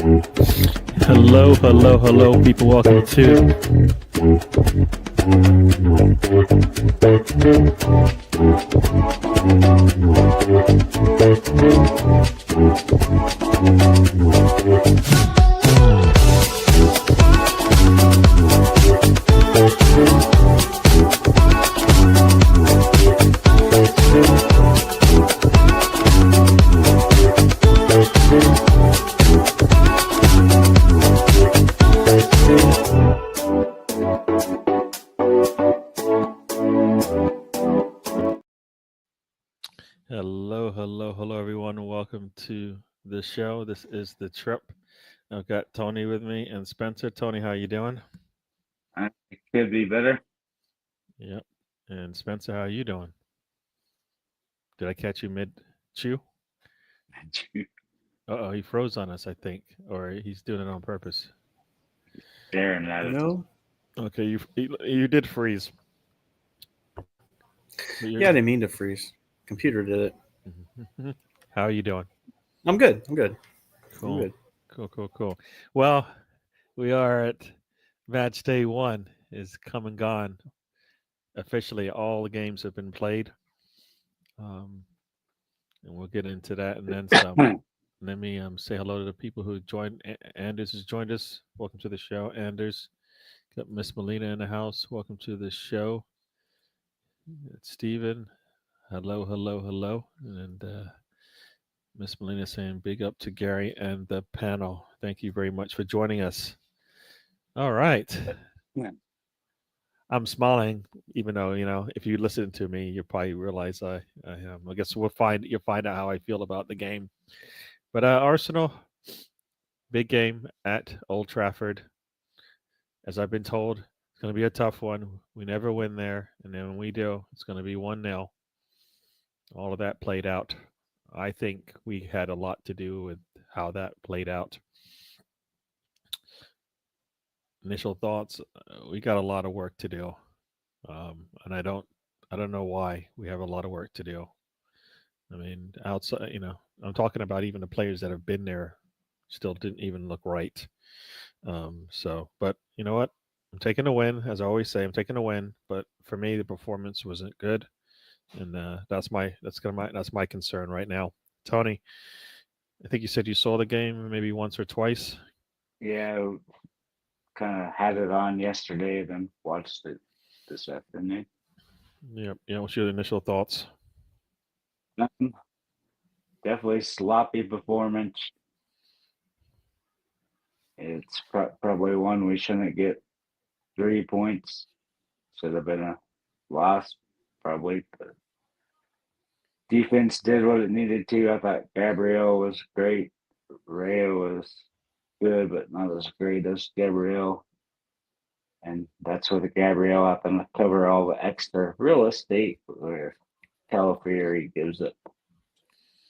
Hello, hello, hello, people. Welcome to hello, everyone, and welcome to the show. This is the trip. I've got Tony with me and Spencer. Tony, how you doing? It could be better. Yep. And Spencer, how you doing? Did I catch you mid chew? Uh oh, he froze on us, I think, or he's doing it on purpose. Staring at it. No. Okay, you did freeze. But Yeah, I didn't mean to freeze. Computer did it. How are you doing? I'm good. I'm good. Cool. I'm good. Cool. Well, we are at match day one is come and gone. Officially, all the games have been played. And we'll get into that and then some. Let me say hello to the people who joined. Anders has joined us. Welcome to the show, Anders. Got Miss Melina in the house. Welcome to the show. It's Steven. Hello. And Miss Melina saying big up to Gary and the panel. Thank you very much for joining us. All right. Yeah. I'm smiling, even though if you listen to me, you probably realize I am. I guess you'll find out how I feel about the game. But Arsenal, big game at Old Trafford. As I've been told, it's going to be a tough one. We never win there, and then when we do, it's going to be 1-0. All of that played out. I think we had a lot to do with how that played out. Initial thoughts: we got a lot of work to do, and I don't know why we have a lot of work to do. I mean, outside, I'm talking about even the players that have been there, still didn't even look right. But you know what? I'm taking a win, as I always say. I'm taking a win, but for me, the performance wasn't good, and that's my concern right now. Tony, I think you said you saw the game maybe once or twice. Yeah, kind of had it on yesterday, then watched it this afternoon. Yep. What's your initial thoughts? Definitely sloppy performance. It's probably one we shouldn't get 3 points. Should have been a loss, probably. But defense did what it needed to. I thought Gabriel was great. Ray was good, but not as great as Gabriel. And that's where the Gabriel happened to cover all the extra real estate where Calafieri gives it.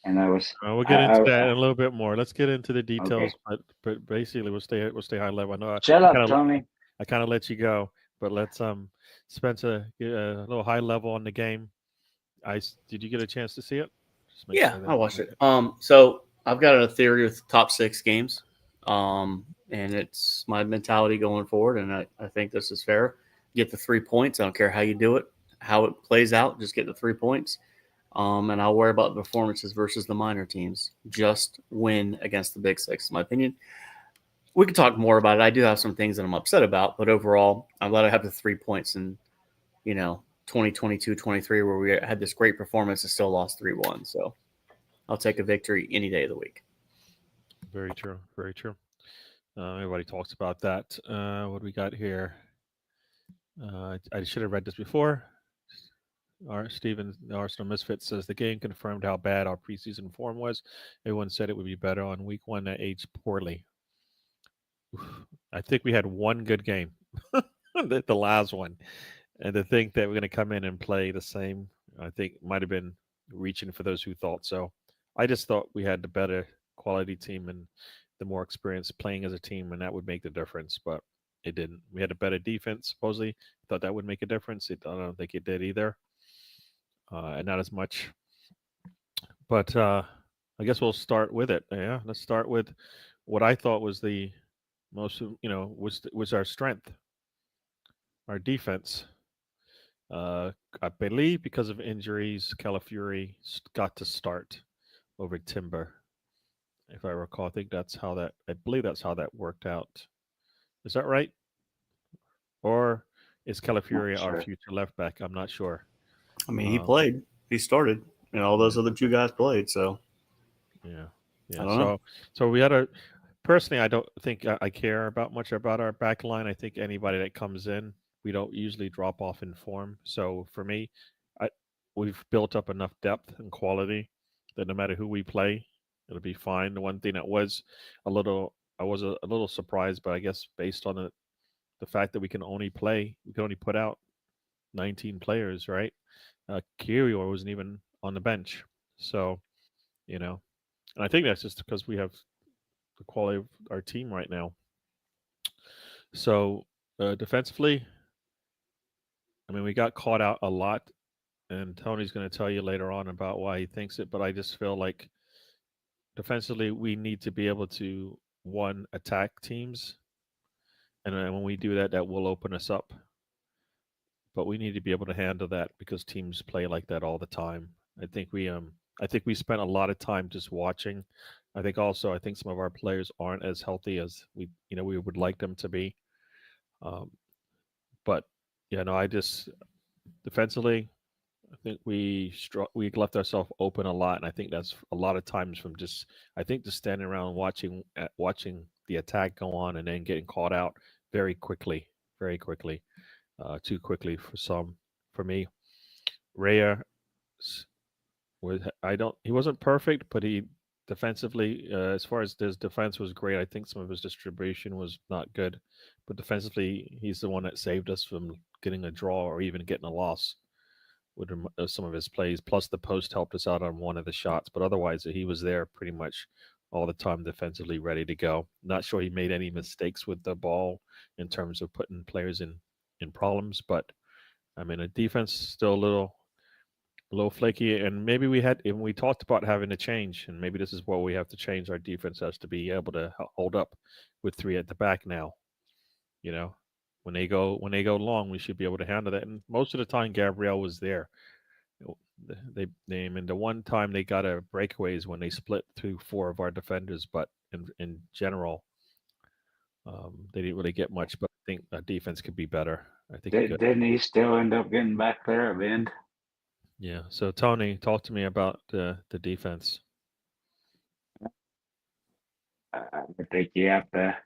And I was. We'll get into that in a little bit more. Let's get into the details, Okay. but basically we'll stay high level. I know Shut up, Tony. I kind of let you go, but let's Spencer get a little high level on the game. Did you get a chance to see it? Yeah, I watched it. So I've got a theory with top 6 games, and it's my mentality going forward, and I think this is fair. Get the 3 points. I don't care how you do it, how it plays out. Just get the 3 points. And I'll worry about the performances versus the minor teams. Just win against the big 6, in my opinion. We could talk more about it. I do have some things that I'm upset about, but overall, I'm glad I have the 3 points in, 2022-23, where we had this great performance and still lost 3-1. So I'll take a victory any day of the week. Very true. Everybody talks about that. What do we got here? I should have read this before. Steven, the Arsenal Misfit, says the game confirmed how bad our preseason form was. Everyone said it would be better on week 1 that aged poorly. I think we had one good game, the last one. And to think that we're going to come in and play the same, I think might have been reaching for those who thought so. I just thought we had the better quality team and the more experience playing as a team, and that would make the difference, but it didn't. We had a better defense, supposedly. Thought that would make a difference. I don't think it did either. And not as much. But I guess we'll start with it. Yeah, let's start with what I thought was the most, was our strength, our defense. I believe because of injuries, Calafury got to start over Timber, if I recall. I believe that's how that worked out. Is that right? Or is Not Calafury our sure. future left back? I'm not sure. I mean, he Um, played, he started, and all those other two guys played. So yeah, I yeah. don't know. So we had a. Personally, I don't think I care about much about our back line. I think anybody that comes in, we don't usually drop off in form. So for me, I we've built up enough depth and quality that no matter who we play, it'll be fine. The one thing that was I was a little surprised, but I guess based on the fact that we can only put out 19 players, right? Kirio wasn't even on the bench, so you know, and I think that's just because we have the quality of our team right now. So defensively, I mean, we got caught out a lot, and Tony's going to tell you later on about why he thinks it. But I just feel like defensively, we need to be able to one attack teams, and then when we do that, that will open us up. But we need to be able to handle that because teams play like that all the time. I think we spent a lot of time just watching. I think some of our players aren't as healthy as we would like them to be. Um, but I just defensively, I think we left ourselves open a lot, and I think that's a lot of times from just standing around watching the attack go on and then getting caught out very quickly, too quickly for some. For me, Raya was I don't he wasn't perfect, but he defensively, as far as his defense was great. I think some of his distribution was not good, but defensively, he's the one that saved us from getting a draw or even getting a loss with some of his plays. Plus, the post helped us out on one of the shots, but otherwise, he was there pretty much all the time defensively, ready to go. Not sure he made any mistakes with the ball in terms of putting players in problems, but I mean, a defense still a little flaky, and maybe and we talked about having to change, and maybe this is what we have to change. Our defense has to be able to hold up with three at the back now. You know, when they go long, we should be able to handle that. And most of the time, Gabrielle was there. I mean, the one time they got a breakaways when they split through four of our defenders, but in general, they didn't really get much. But I think our defense could be better. I think it could. Didn't he still end up getting back there at the end? Yeah. So Tony, talk to me about the defense. I think you have to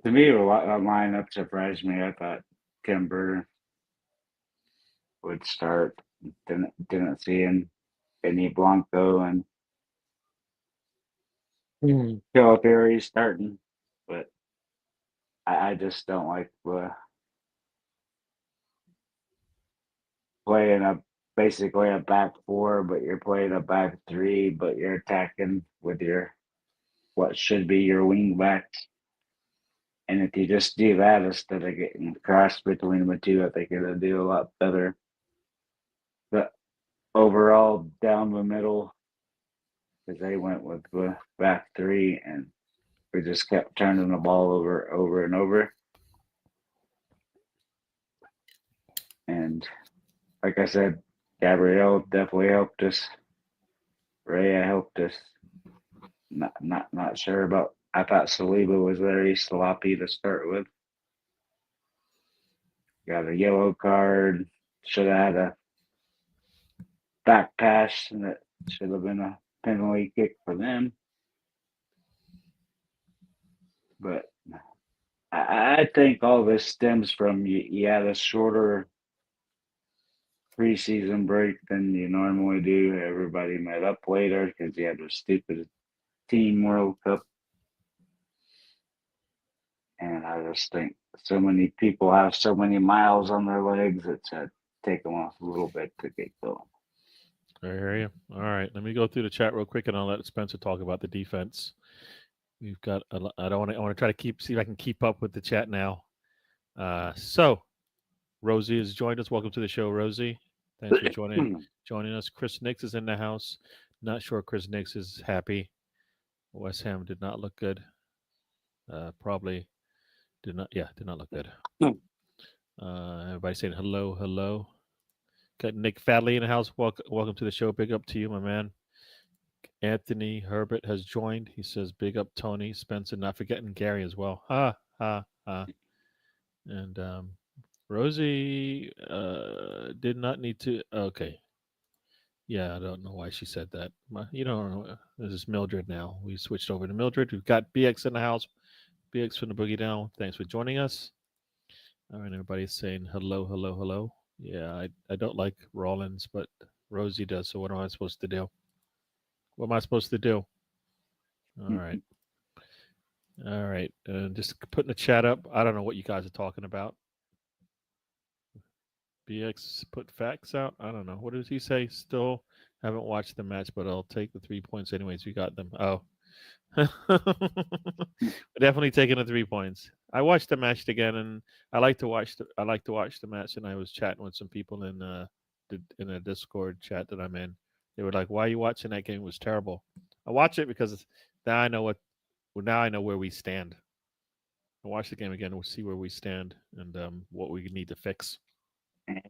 me, the lineup surprised me. I thought Timber would start. Didn't see him. Any Blanco and Calipari starting, but I just don't like playing basically a back four, but you're playing a back three, but you're attacking with your what should be your wing backs. And if you just do that instead of getting crossed between the two, I think it'll do a lot better. But overall, down the middle, because they went with the back three, and we just kept turning the ball over and over. And like I said, Gabrielle definitely helped us. Rhea helped us. Not sure about. I thought Saliba was very sloppy to start with. Got a yellow card. Should have had a back pass, and that should have been a penalty kick for them. But I think all this stems from you had a shorter preseason break than you normally do. Everybody met up later because you had the stupid Team World Cup. And I just think so many people have so many miles on their legs, it's take them off a little bit to get going. I hear you. All right, let me go through the chat real quick, and I'll let Spencer talk about the defense. We've got. I don't want to. I want to try to see if I can keep up with the chat now. So, Rosie has joined us. Welcome to the show, Rosie. Thanks for joining us. Chris Nix is in the house. Not sure Chris Nix is happy. West Ham did not look good. Probably did not. Yeah, did not look good. Hmm. Everybody saying hello, hello. Got Nick Fadley in the house. Welcome to the show. Big up to you, my man. Anthony Herbert has joined. He says, "Big up, Tony Spencer." Not forgetting Gary as well. Ha ha ha. And Rosie did not need to. Okay. Yeah, I don't know why she said that. You don't know. This is Mildred now. We switched over to Mildred. We've got BX in the house. BX from the Boogie Down. Thanks for joining us. All right, everybody's saying hello, hello, hello. Yeah, I don't like Rollins, but Rosie does. So what am I supposed to do? What am I supposed to do? All right. All right. Just putting the chat up. I don't know what you guys are talking about. BX put facts out. I don't know. What does he say? Still haven't watched the match, but I'll take the 3 points anyways. We got them. Oh. Definitely taking the 3 points. I watched the match again, and I like to watch the match. And I was chatting with some people in a Discord chat that I'm in. They were like, "Why are you watching that game? It was terrible." I watch it because now I know where we stand. I watch the game again. We'll see where we stand and what we need to fix. And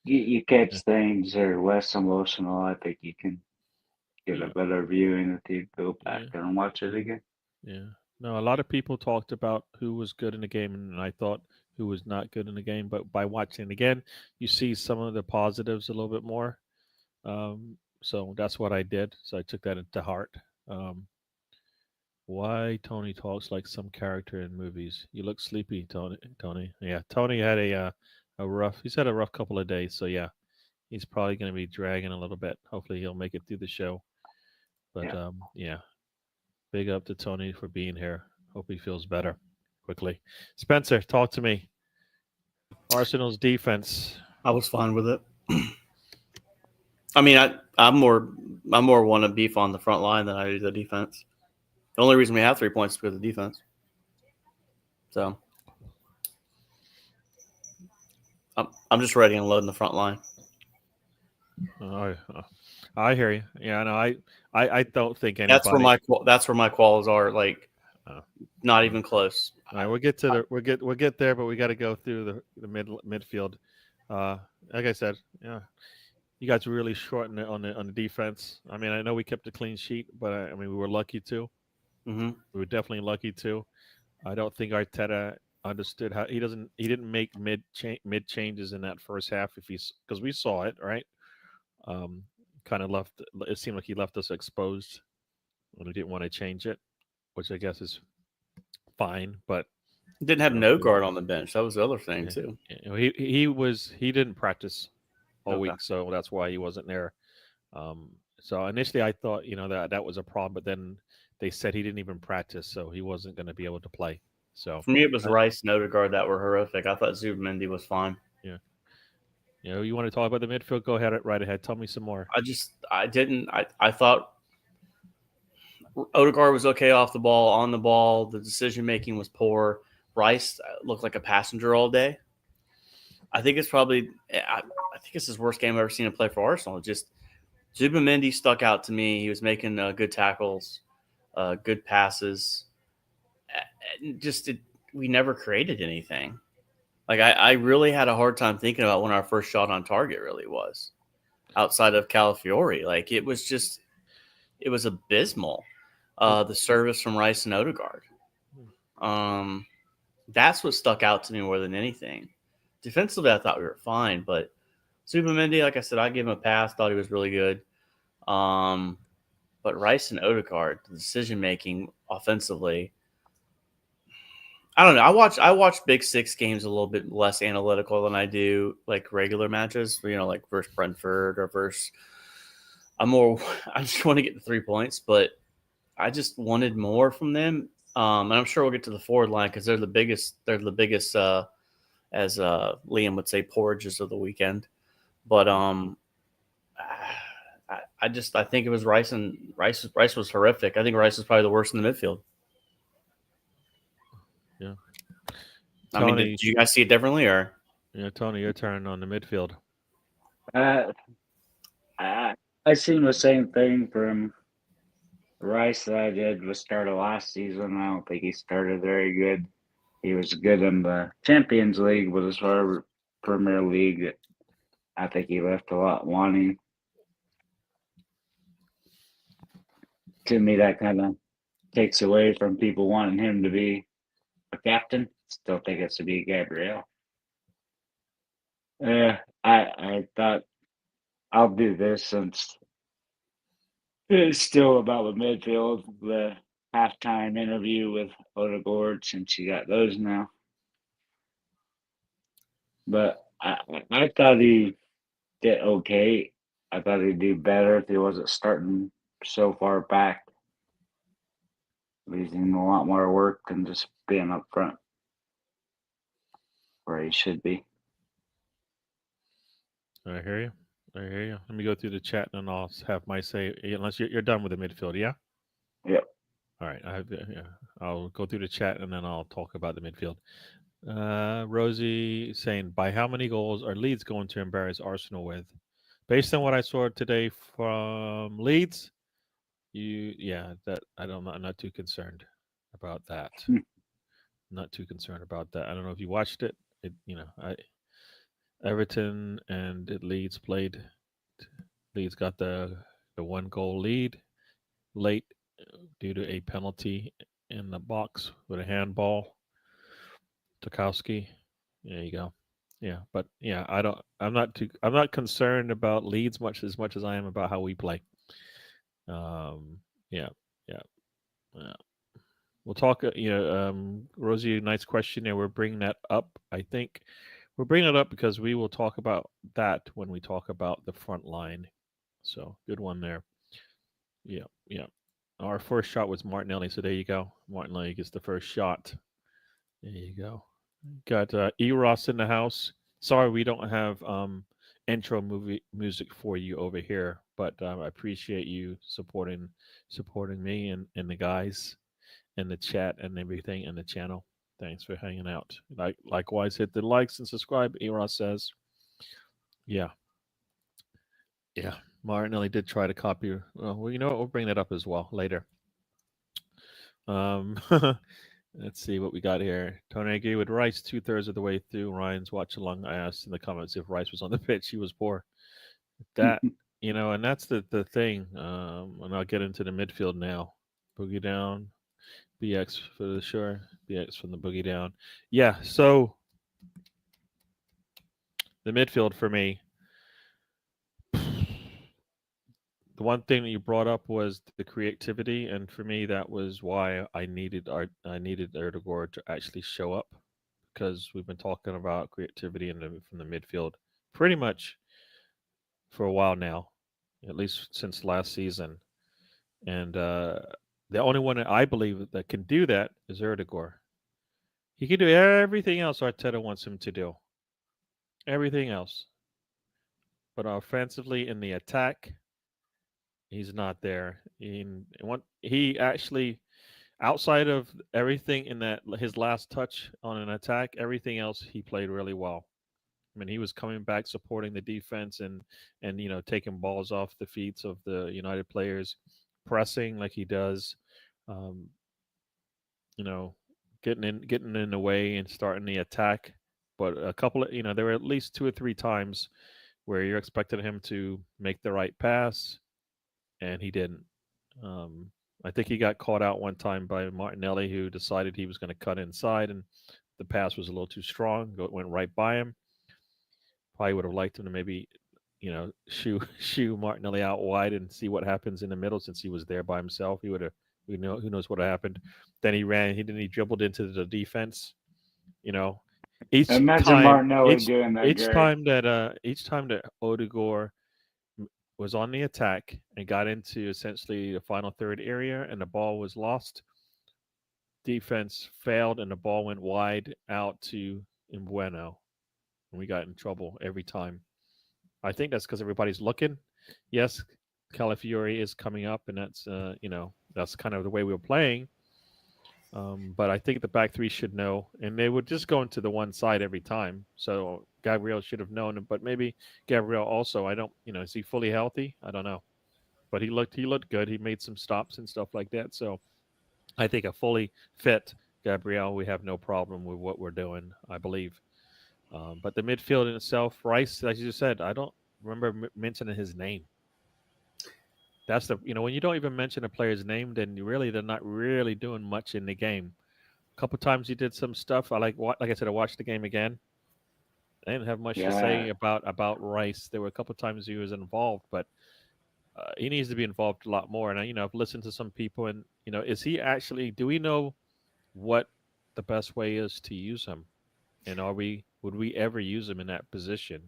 you catch Yeah. things that are less emotional. I think you can get Yeah. a better viewing if you go back Yeah. and watch it again. Yeah. No, a lot of people talked about who was good in the game, and I thought who was not good in the game. But by watching it again, you see some of the positives a little bit more. So that's what I did. So I took that into heart. Why Tony talks like some character in movies? You look sleepy, Tony. Tony. Yeah, Tony had a rough. He's had a rough couple of days. So yeah, he's probably going to be dragging a little bit. Hopefully, he'll make it through the show. But yeah, big up to Tony for being here. Hope he feels better quickly. Spencer, talk to me. Arsenal's defense. I was fine with it. I mean, I'm more want to beef on the front line than I do the defense. The only reason we have 3 points is because of the defense. So I'm just ready and loading the front line. I hear you. Yeah, no, I don't think anybody. That's where my quals are. Like, not even close. All right, we'll get there, but we got to go through the midfield. Like I said, yeah, you guys were really short on the defense. I mean, I know we kept a clean sheet, but I mean, we were lucky too. Mm-hmm. We were definitely lucky too. I don't think Arteta understood how he didn't make mid changes in that first half because we saw it, right. Kind of left. It seemed like he left us exposed when he didn't want to change it, which I guess is fine. But didn't have no guard on the bench. That was the other thing too. He didn't practice all week, so that's why he wasn't there. So initially I thought that was a problem, but then they said he didn't even practice, so he wasn't going to be able to play. So for me, it was Rice and Odegaard that were horrific. I thought Zubimendi was fine. Yeah. You want to talk about the midfield? Go ahead, right ahead. Tell me some more. I thought Odegaard was okay off the ball, on the ball. The decision making was poor. Rice looked like a passenger all day. I think it's probably I think it's his worst game I've ever seen him play for Arsenal. Just Zubimendi stuck out to me. He was making good tackles, good passes. We never created anything. Like I really had a hard time thinking about when our first shot on target really was, outside of Calafiori. Like it was abysmal. The service from Rice and Odegaard. That's what stuck out to me more than anything. Defensively, I thought we were fine, but Zubimendi, like I said, I gave him a pass. Thought he was really good. But Rice and Odegaard, the decision making offensively, I don't know. I watch Big Six games a little bit less analytical than I do like regular matches. Like versus Brentford or versus. I just want to get the 3 points, but I just wanted more from them. And I'm sure we'll get to the forward line because they're the biggest. They're the biggest, as Liam would say, porridges of the weekend. But I think it was Rice, and Rice was horrific. I think Rice was probably the worst in the midfield. Yeah. Tony, I mean, did you guys see it differently, or? Yeah, Tony, your turn on the midfield. I seen the same thing from Rice that I did was started last season. I don't think he started very good. He was good in the Champions League, but as far as Premier League, I think he left a lot wanting. To me, that kind of takes away from people wanting him to be a captain. Still think it's to be Gabriel. I thought I'll do this since it's still about the midfield. The halftime interview with Odegaard, since you got those now. But I thought he did okay. I thought he'd do better if he wasn't starting so far back. Leaves him a lot more work than just being up front where he should be. I hear you. I hear you. Let me go through the chat and then I'll have my say. Unless you're done with the midfield, yeah. Yep. All right. I'll go through the chat and then I'll talk about the midfield. Rosie saying, by how many goals are Leeds going to embarrass Arsenal with? Based on what I saw today from Leeds, that I'm not too concerned about that. Not too concerned about that. I don't know if you watched it. Everton and Leeds played. Leeds got the 1-goal lead late due to a penalty in the box with a handball. Tarkowski. There you go. Yeah, but yeah, I'm not concerned about Leeds as much as I am about how we play. Yeah. We'll talk. Rosie, nice question there. We're bringing that up. I think we're bringing it up because we will talk about that when we talk about the front line. So good one there. Yeah. Our first shot was Martinelli, so there you go. Martinelli gets the first shot. There you go. Got Eros in the house. Sorry, we don't have intro movie music for you over here, but I appreciate you supporting me and the guys in the chat and everything in the channel. Thanks for hanging out. Likewise, hit the likes and subscribe. Eros says, yeah. Martinelli did try to copy. Well, you know what? We'll bring that up as well later. Let's see what we got here. Tony, I agree with Rice 2/3 of the way through Ryan's watch along. I asked in the comments if Rice was on the pitch. He was poor. That, and that's the thing. And I'll get into the midfield now. Boogie down. BX for the sure. BX from the boogie down. Yeah, so the midfield for me. The one thing that you brought up was the creativity, and for me, that was why I needed Erdegaard to actually show up, because we've been talking about creativity from the midfield pretty much for a while now, at least since last season, and the only one that I believe that can do that is Erdegaard. He can do everything else Arteta wants him to do, everything else, but offensively in the attack, he's not there. He actually, outside of everything in that his last touch on an attack, everything else he played really well. I mean, he was coming back, supporting the defense, and taking balls off the feet of the United players, pressing like he does, getting in the way and starting the attack. But a couple of there were at least 2 or 3 times where you're expecting him to make the right pass, and he didn't. I think he got caught out one time by Martinelli, who decided he was going to cut inside, and the pass was a little too strong. It went right by him. Probably would have liked him to maybe, shoo Martinelli out wide and see what happens in the middle, since he was there by himself. He would have, who knows what happened. Then he ran. He dribbled into the defense. Imagine Martinelli doing that. Each time that Odegaard was on the attack and got into essentially the final third area and the ball was lost, defense failed and the ball went wide out to Mbueno, and we got in trouble every time. I think that's because everybody's looking. Yes, Calafiori is coming up, and that's that's kind of the way we were playing. But I think the back three should know, and they would just go into the one side every time. So Gabriel should have known, but maybe Gabriel also. I don't, is he fully healthy? I don't know. but he looked good. He made some stops and stuff like that. So I think a fully fit Gabriel, we have no problem with what we're doing. I believe. But the midfield in itself, Rice, as you said, I don't remember mentioning his name. That's when you don't even mention a player's name, then they're not really doing much in the game. A couple times he did some stuff. Like I said, I watched the game again. I didn't have much to say Yeah. about Rice. There were a couple times he was involved, but he needs to be involved a lot more. And I've listened to some people, and is he actually? Do we know what the best way is to use him? And would we ever use him in that position,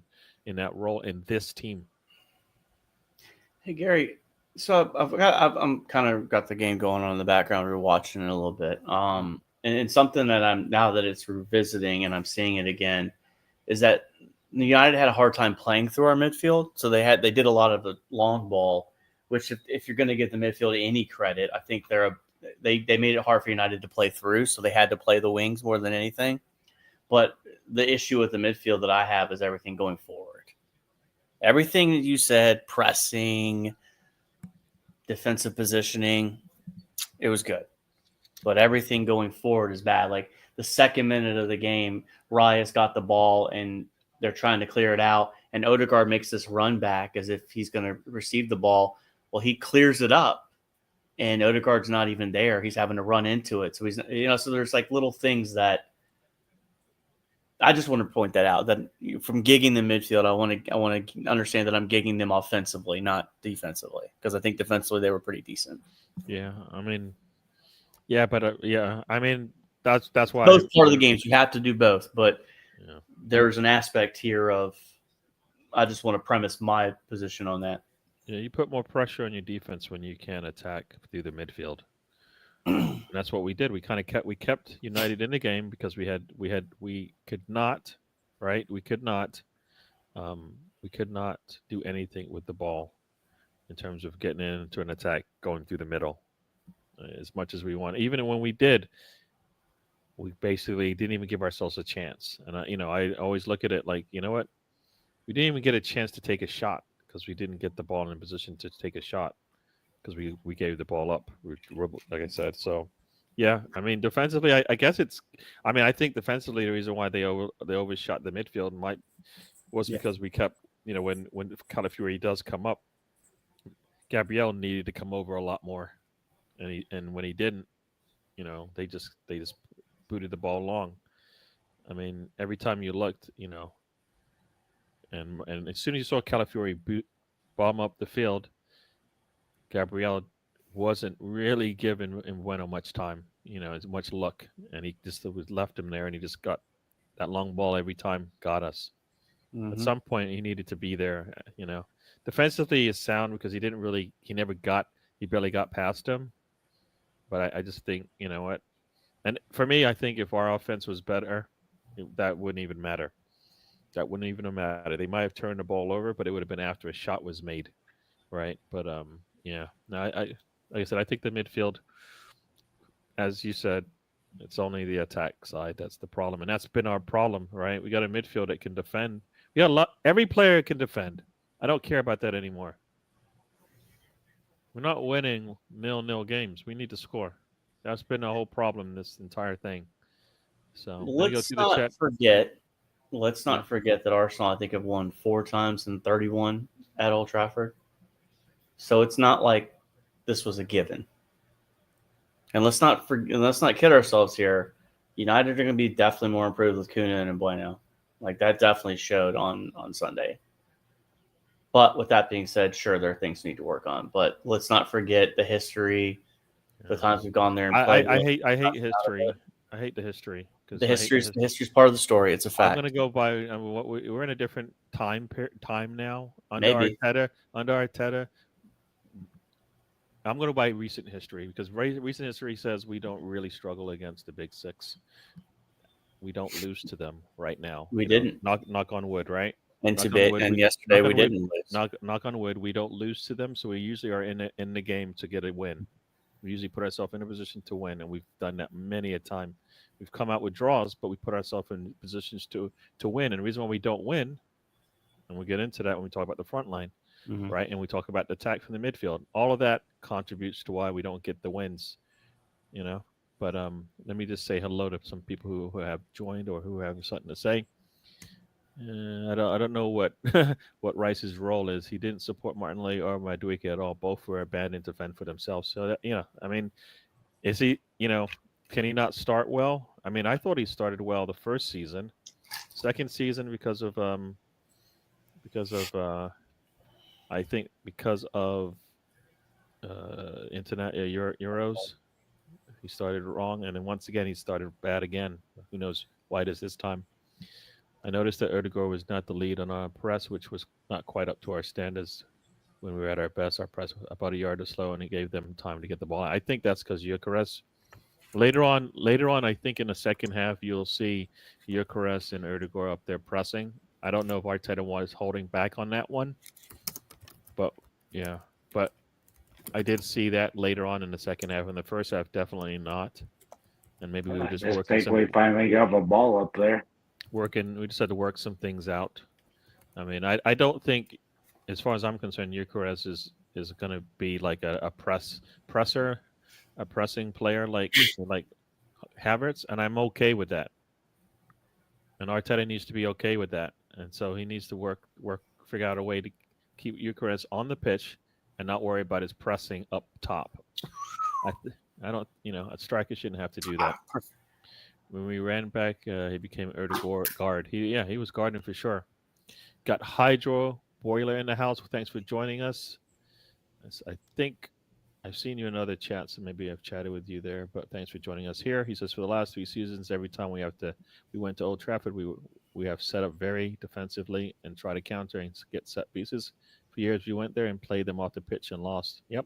in that role, in this team? Hey Gary, so I'm kind of got the game going on in the background. We're watching it a little bit. And something that I'm now that it's revisiting and I'm seeing it again is that United had a hard time playing through our midfield. So they did a lot of the long ball, which if you're going to give the midfield any credit, I think they made it hard for United to play through. So they had to play the wings more than anything. But the issue with the midfield that I have is everything going forward. Everything that you said, pressing, defensive positioning, it was good. But everything going forward is bad. Like the second minute of the game, Reyes got the ball and they're trying to clear it out. And Odegaard makes this run back as if he's going to receive the ball. Well, he clears it up and Odegaard's not even there. He's having to run into it. So so there's like little things that I just want to point that out. That from gigging the midfield, I want to understand that I'm gigging them offensively, not defensively, because I think defensively they were pretty decent. Yeah, I mean, yeah, but I mean that's why both part of the games you have to do both, but yeah. There's an aspect here of I just want to premise my position on that. Yeah, you put more pressure on your defense when you can attack through the midfield. And that's what we did. We kept United in the game because we could not do anything with the ball in terms of getting into an attack going through the middle as much as we want. Even when we did, we basically didn't even give ourselves a chance. And I always look at it like, you know what, we didn't even get a chance to take a shot because we didn't get the ball in position to take a shot. Because we gave the ball up, like I said. So, yeah, I mean, defensively, I guess I think defensively the reason why they overshot the midfield was because we kept, when Calafiori does come up, Gabriel needed to come over a lot more, and when he didn't, they just booted the ball long. I mean, every time you looked, and as soon as you saw Calafiori bomb up the field, Gabriel wasn't really giving Bueno much time, as much luck, and he just left him there, and he just got that long ball every time, got us. Mm-hmm. At some point, he needed to be there. Defensively is sound because he barely got past him. But I just think, what, and for me, I think if our offense was better, that wouldn't even matter. That wouldn't even matter. They might have turned the ball over, but it would have been after a shot was made, right? But yeah. No, like I said, I think the midfield, as you said, it's only the attack side that's the problem, and that's been our problem, right? We got a midfield that can defend. We got a lot. Every player can defend. I don't care about that anymore. We're not winning 0-0 games. We need to score. That's been the whole problem this entire thing. So let's not forget that Arsenal, I think, have won 4 times in 31 at Old Trafford. So it's not like this was a given. And let's not kid ourselves here. United are going to be definitely more improved with Kuna and Bueno. Like that definitely showed on Sunday. But with that being said, sure, there are things we need to work on. But let's not forget the history, the times we've gone there and played. I hate history. I hate the history. The history's part of the story. It's a fact. I'm going to go by we're in a different time now. Under Arteta, I'm going to buy recent history because recent history says we don't really struggle against the big 6. We don't lose to them right now. We didn't. Knock on wood, right? And yesterday we didn't lose. Knock on wood, we don't lose to them, so we usually are in the game to get a win. We usually put ourselves in a position to win, and we've done that many a time. We've come out with draws, but we put ourselves in positions to win. And the reason why we don't win, and we'll get into that when we talk about the front line, Mhm. right? And we talk about the attack from the midfield. All of that contributes to why we don't get the wins, you know. But let me just say hello to some people who have joined or who have something to say. I don't know what what Rice's role is. He didn't support Martinelli or Madueke at all. Both were abandoned to fend for themselves. So that, I mean, is he? Can he not start well? I mean, I thought he started well the first season. Second season because of I think because of internet Euros, he started wrong, and then once again he started bad again. Who knows why it is this time? I noticed that Erdegaard was not the lead on our press, which was not quite up to our standards when we were at our best. Our press was about a yard or slow, and he gave them time to get the ball. I think that's because Gyökeres. Later on, I think in the second half you'll see Gyökeres and Erdegaard up there pressing. I don't know if Arteta was holding back on that one, but yeah, but I did see that later on in the second half. In the first half, definitely not. And maybe we were I just just working think we finally got a ball up there. We just had to work some things out. I mean, I don't think, as far as I'm concerned, Gyökeres is going to be like a pressing player like Havertz, and I'm okay with that. And Arteta needs to be okay with that, and so he needs to figure out a way to keep Gyökeres on the pitch and not worry about his pressing up top. I don't, a striker shouldn't have to do that. When we ran back, he became Erdegaard guard. He was guarding for sure. Got Hydro Boiler in the house. Thanks for joining us. I think I've seen you in other chats, so maybe I've chatted with you there. But thanks for joining us here. He says for the last 3 seasons, every time we went to Old Trafford, we have set up very defensively and try to counter and get set pieces. For years, we went there and played them off the pitch and lost. Yep.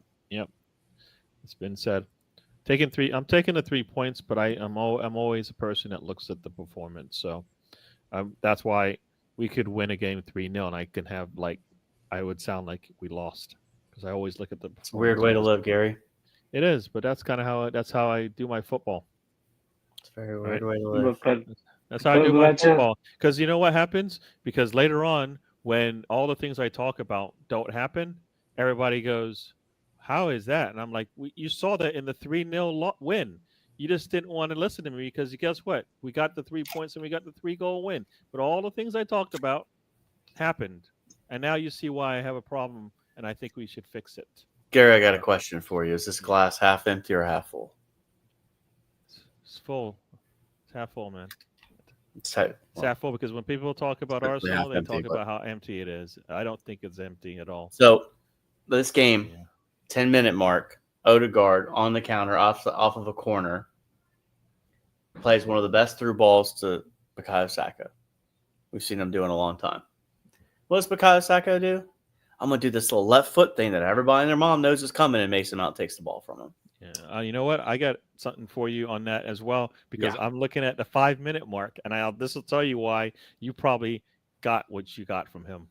It's been said. I'm taking the 3 points, but I'm always a person that looks at the performance. So that's why we could win a game 3-0, and I can have I would sound like we lost because I always look at the performance. It's a weird way to live, Gary. It is, but that's kind of that's how I do my football. It's a very weird way to live. That's how I do my football. Because you know what happens? Because later on, when all the things I talk about don't happen, everybody goes, "How is that?" And I'm like, "You saw that in the 3-0 win. You just didn't want to listen to me because guess what? We got the 3 points and we got the 3-goal win. But all the things I talked about happened, and now you see why I have a problem, and I think we should fix it." Gary, I got a question for you. Is this glass half empty or half full? It's full. It's half full, man. It's half full because when people talk about Arsenal, they talk but about how empty it is. I don't think it's empty at all. So this game, 10-minute mark, Odegaard on the counter off of a corner plays one of the best through balls to Bukayo Saka. We've seen him do in a long time. What does Bukayo Saka do? I'm going to do this little left foot thing that everybody and their mom knows is coming, and Mason Mount takes the ball from him. Yeah, you know what? I got something for you on that as well because I'm looking at the 5-minute mark, and this will tell you why you probably got what you got from him.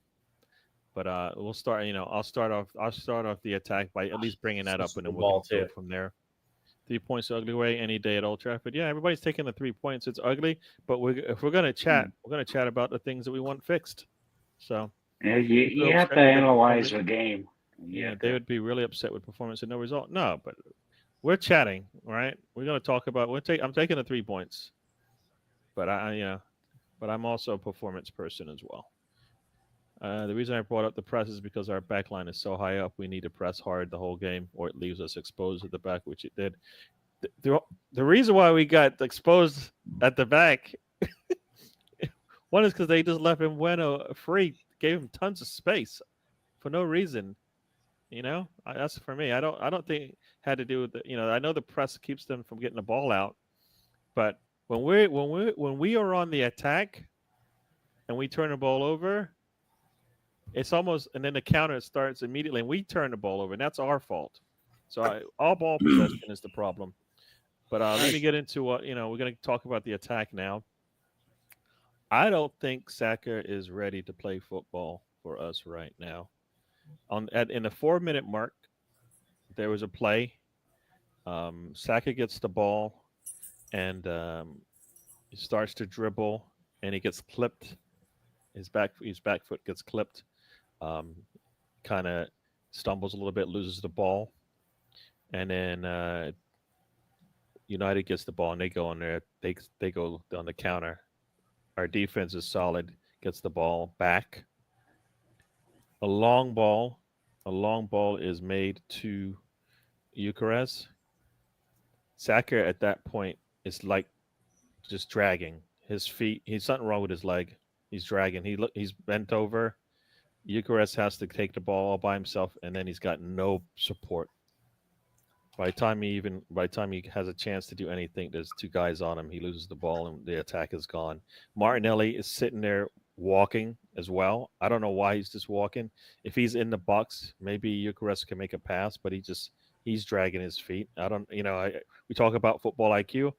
But we'll start. I'll start off the attack by at least bringing that up, and then we'll go from there. 3 points the ugly way any day at Old Trafford. Yeah, everybody's taking the 3 points. It's ugly, but if we're gonna chat, we're gonna chat about the things that we want fixed. So you have to analyze the game. Yeah, they would be really upset with performance and no result. No, but we're chatting, right? We're going to talk about. I'm taking the 3 points, but but I'm also a performance person as well. The reason I brought up the press is because our back line is so high up. We need to press hard the whole game, or it leaves us exposed at the back, which it did. The reason why we got exposed at the back, one is because they just left him Bueno free, gave him tons of space for no reason. That's for me. I don't think it had to do with I know the press keeps them from getting the ball out, but when we are on the attack and we turn the ball over, it's almost, and then the counter starts immediately and we turn the ball over, and that's our fault. So all ball possession is the problem. But let me get into what we're going to talk about the attack now. I don't think Saka is ready to play football for us right now. In the 4-minute mark, there was a play. Saka gets the ball, and he starts to dribble, and he gets clipped. His back foot gets clipped. kind of stumbles a little bit, loses the ball, and then United gets the ball and they go on there. They go on the counter. Our defense is solid, gets the ball back. A long ball, a long ball is made to Eucharist. Sacker at that point is like just dragging his feet. He's something wrong with his leg. He's dragging. He's bent over. Eucharist has to take the ball all by himself, and then he's got no support. By the time he has a chance to do anything, there's two guys on him. He loses the ball, and the attack is gone. Martinelli is sitting there walking as well. I don't know why he's just walking. If he's in the box, maybe Eucharist can make a pass, but he's dragging his feet. I don't, we talk about football IQ.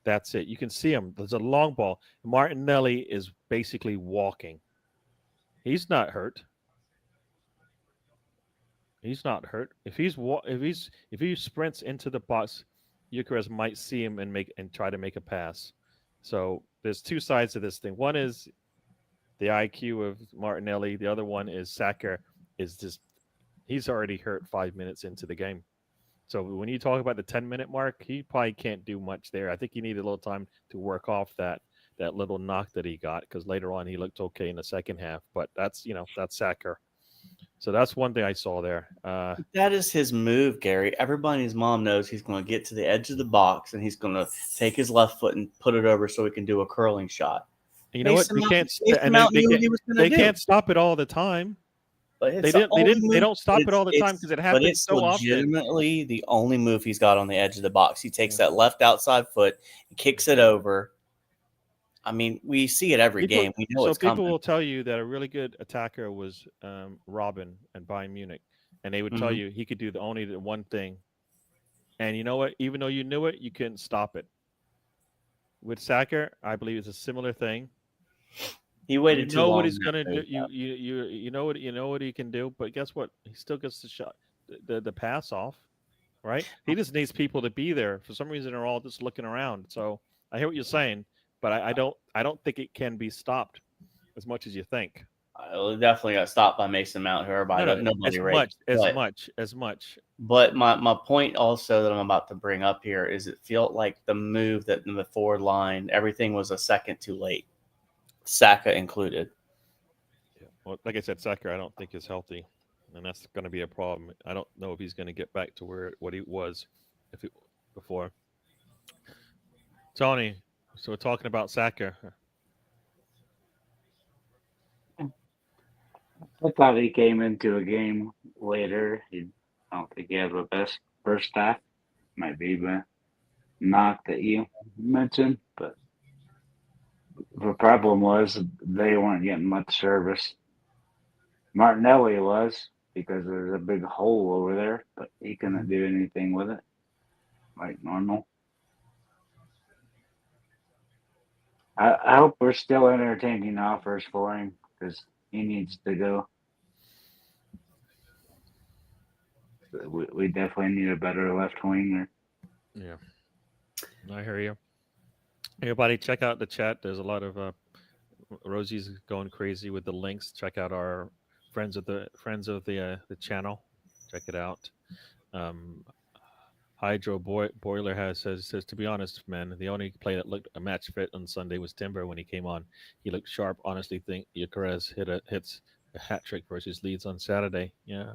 That's it. You can see him. There's a long ball. Martinelli is basically walking. He's not hurt. He's not hurt. If he sprints into the box, Eucharist might see him and try to make a pass. So there's two sides to this thing. One is the IQ of Martinelli. The other one is Sacker is just he's already hurt 5 minutes into the game. So when you talk about the 10-minute mark, he probably can't do much there. I think he needed a little time to work off that little knock that he got because later on he looked okay in the second half. But that's Sacker. So that's one thing I saw there. That is his move, Gary. Everybody and his mom knows he's going to get to the edge of the box and he's going to take his left foot and put it over so he can do a curling shot. You know what? They can't stop it all the time. But they don't stop it all the time because it happens so often. It's legitimately the only move he's got on the edge of the box. He takes that left outside foot, and kicks it over. I mean, we see it every game. We know it's coming. People will tell you that a really good attacker was Robin and Bayern Munich, and they would tell you he could do only the one thing. And you know what? Even though you knew it, you couldn't stop it. With Sacker, I believe it's a similar thing. He waited too long. You know what he's gonna do. You know what he can do. But guess what? He still gets the shot, the pass off, right? He just needs people to be there. For some reason, they're all just looking around. So I hear what you're saying. But I don't think it can be stopped as much as you think. It definitely got stopped by Mason Mount, who nobody rated. As much. But my point also that I'm about to bring up here is it felt like the move that in the forward line, everything was a second too late, Saka included. Yeah. Well, like I said, Saka I don't think is healthy, and that's going to be a problem. I don't know if he's going to get back to what he was before. Tony. So we're talking about Saka. I thought he came into a game later. I don't think he had the best first half. Might be the knock that you mentioned, but the problem was they weren't getting much service. Martinelli was because there's a big hole over there, but he couldn't do anything with it like normal. I hope we're still entertaining offers for him because he needs to go. We definitely need a better left winger. Yeah, I hear you. Everybody, check out the chat. There's a lot of Rosie's going crazy with the links. Check out our friends of the channel. Check it out. Hydro Boiler says to be honest, man, the only play that looked a match fit on Sunday was Timber when he came on. He looked sharp. Honestly, think Eucharist hits a hat trick versus Leeds on Saturday. Yeah,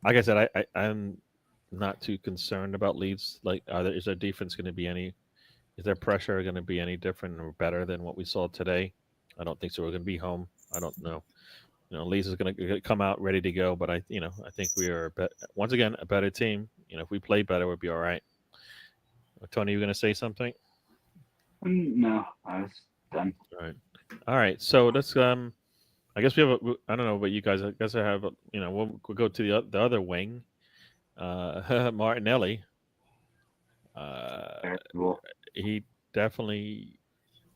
like I said, I'm not too concerned about Leeds. Like, is their defense going to be is their pressure going to be any different or better than what we saw today? I don't think so. We're going to be home. I don't know. Leeds is going to come out ready to go, but I think we are once again a better team. If we play better, we'll be all right. Tony, you going to say something? No, I was done. All right. So let's. I guess we have. I don't know about you guys. I guess I have. We'll go to the other wing. Martinelli. He definitely,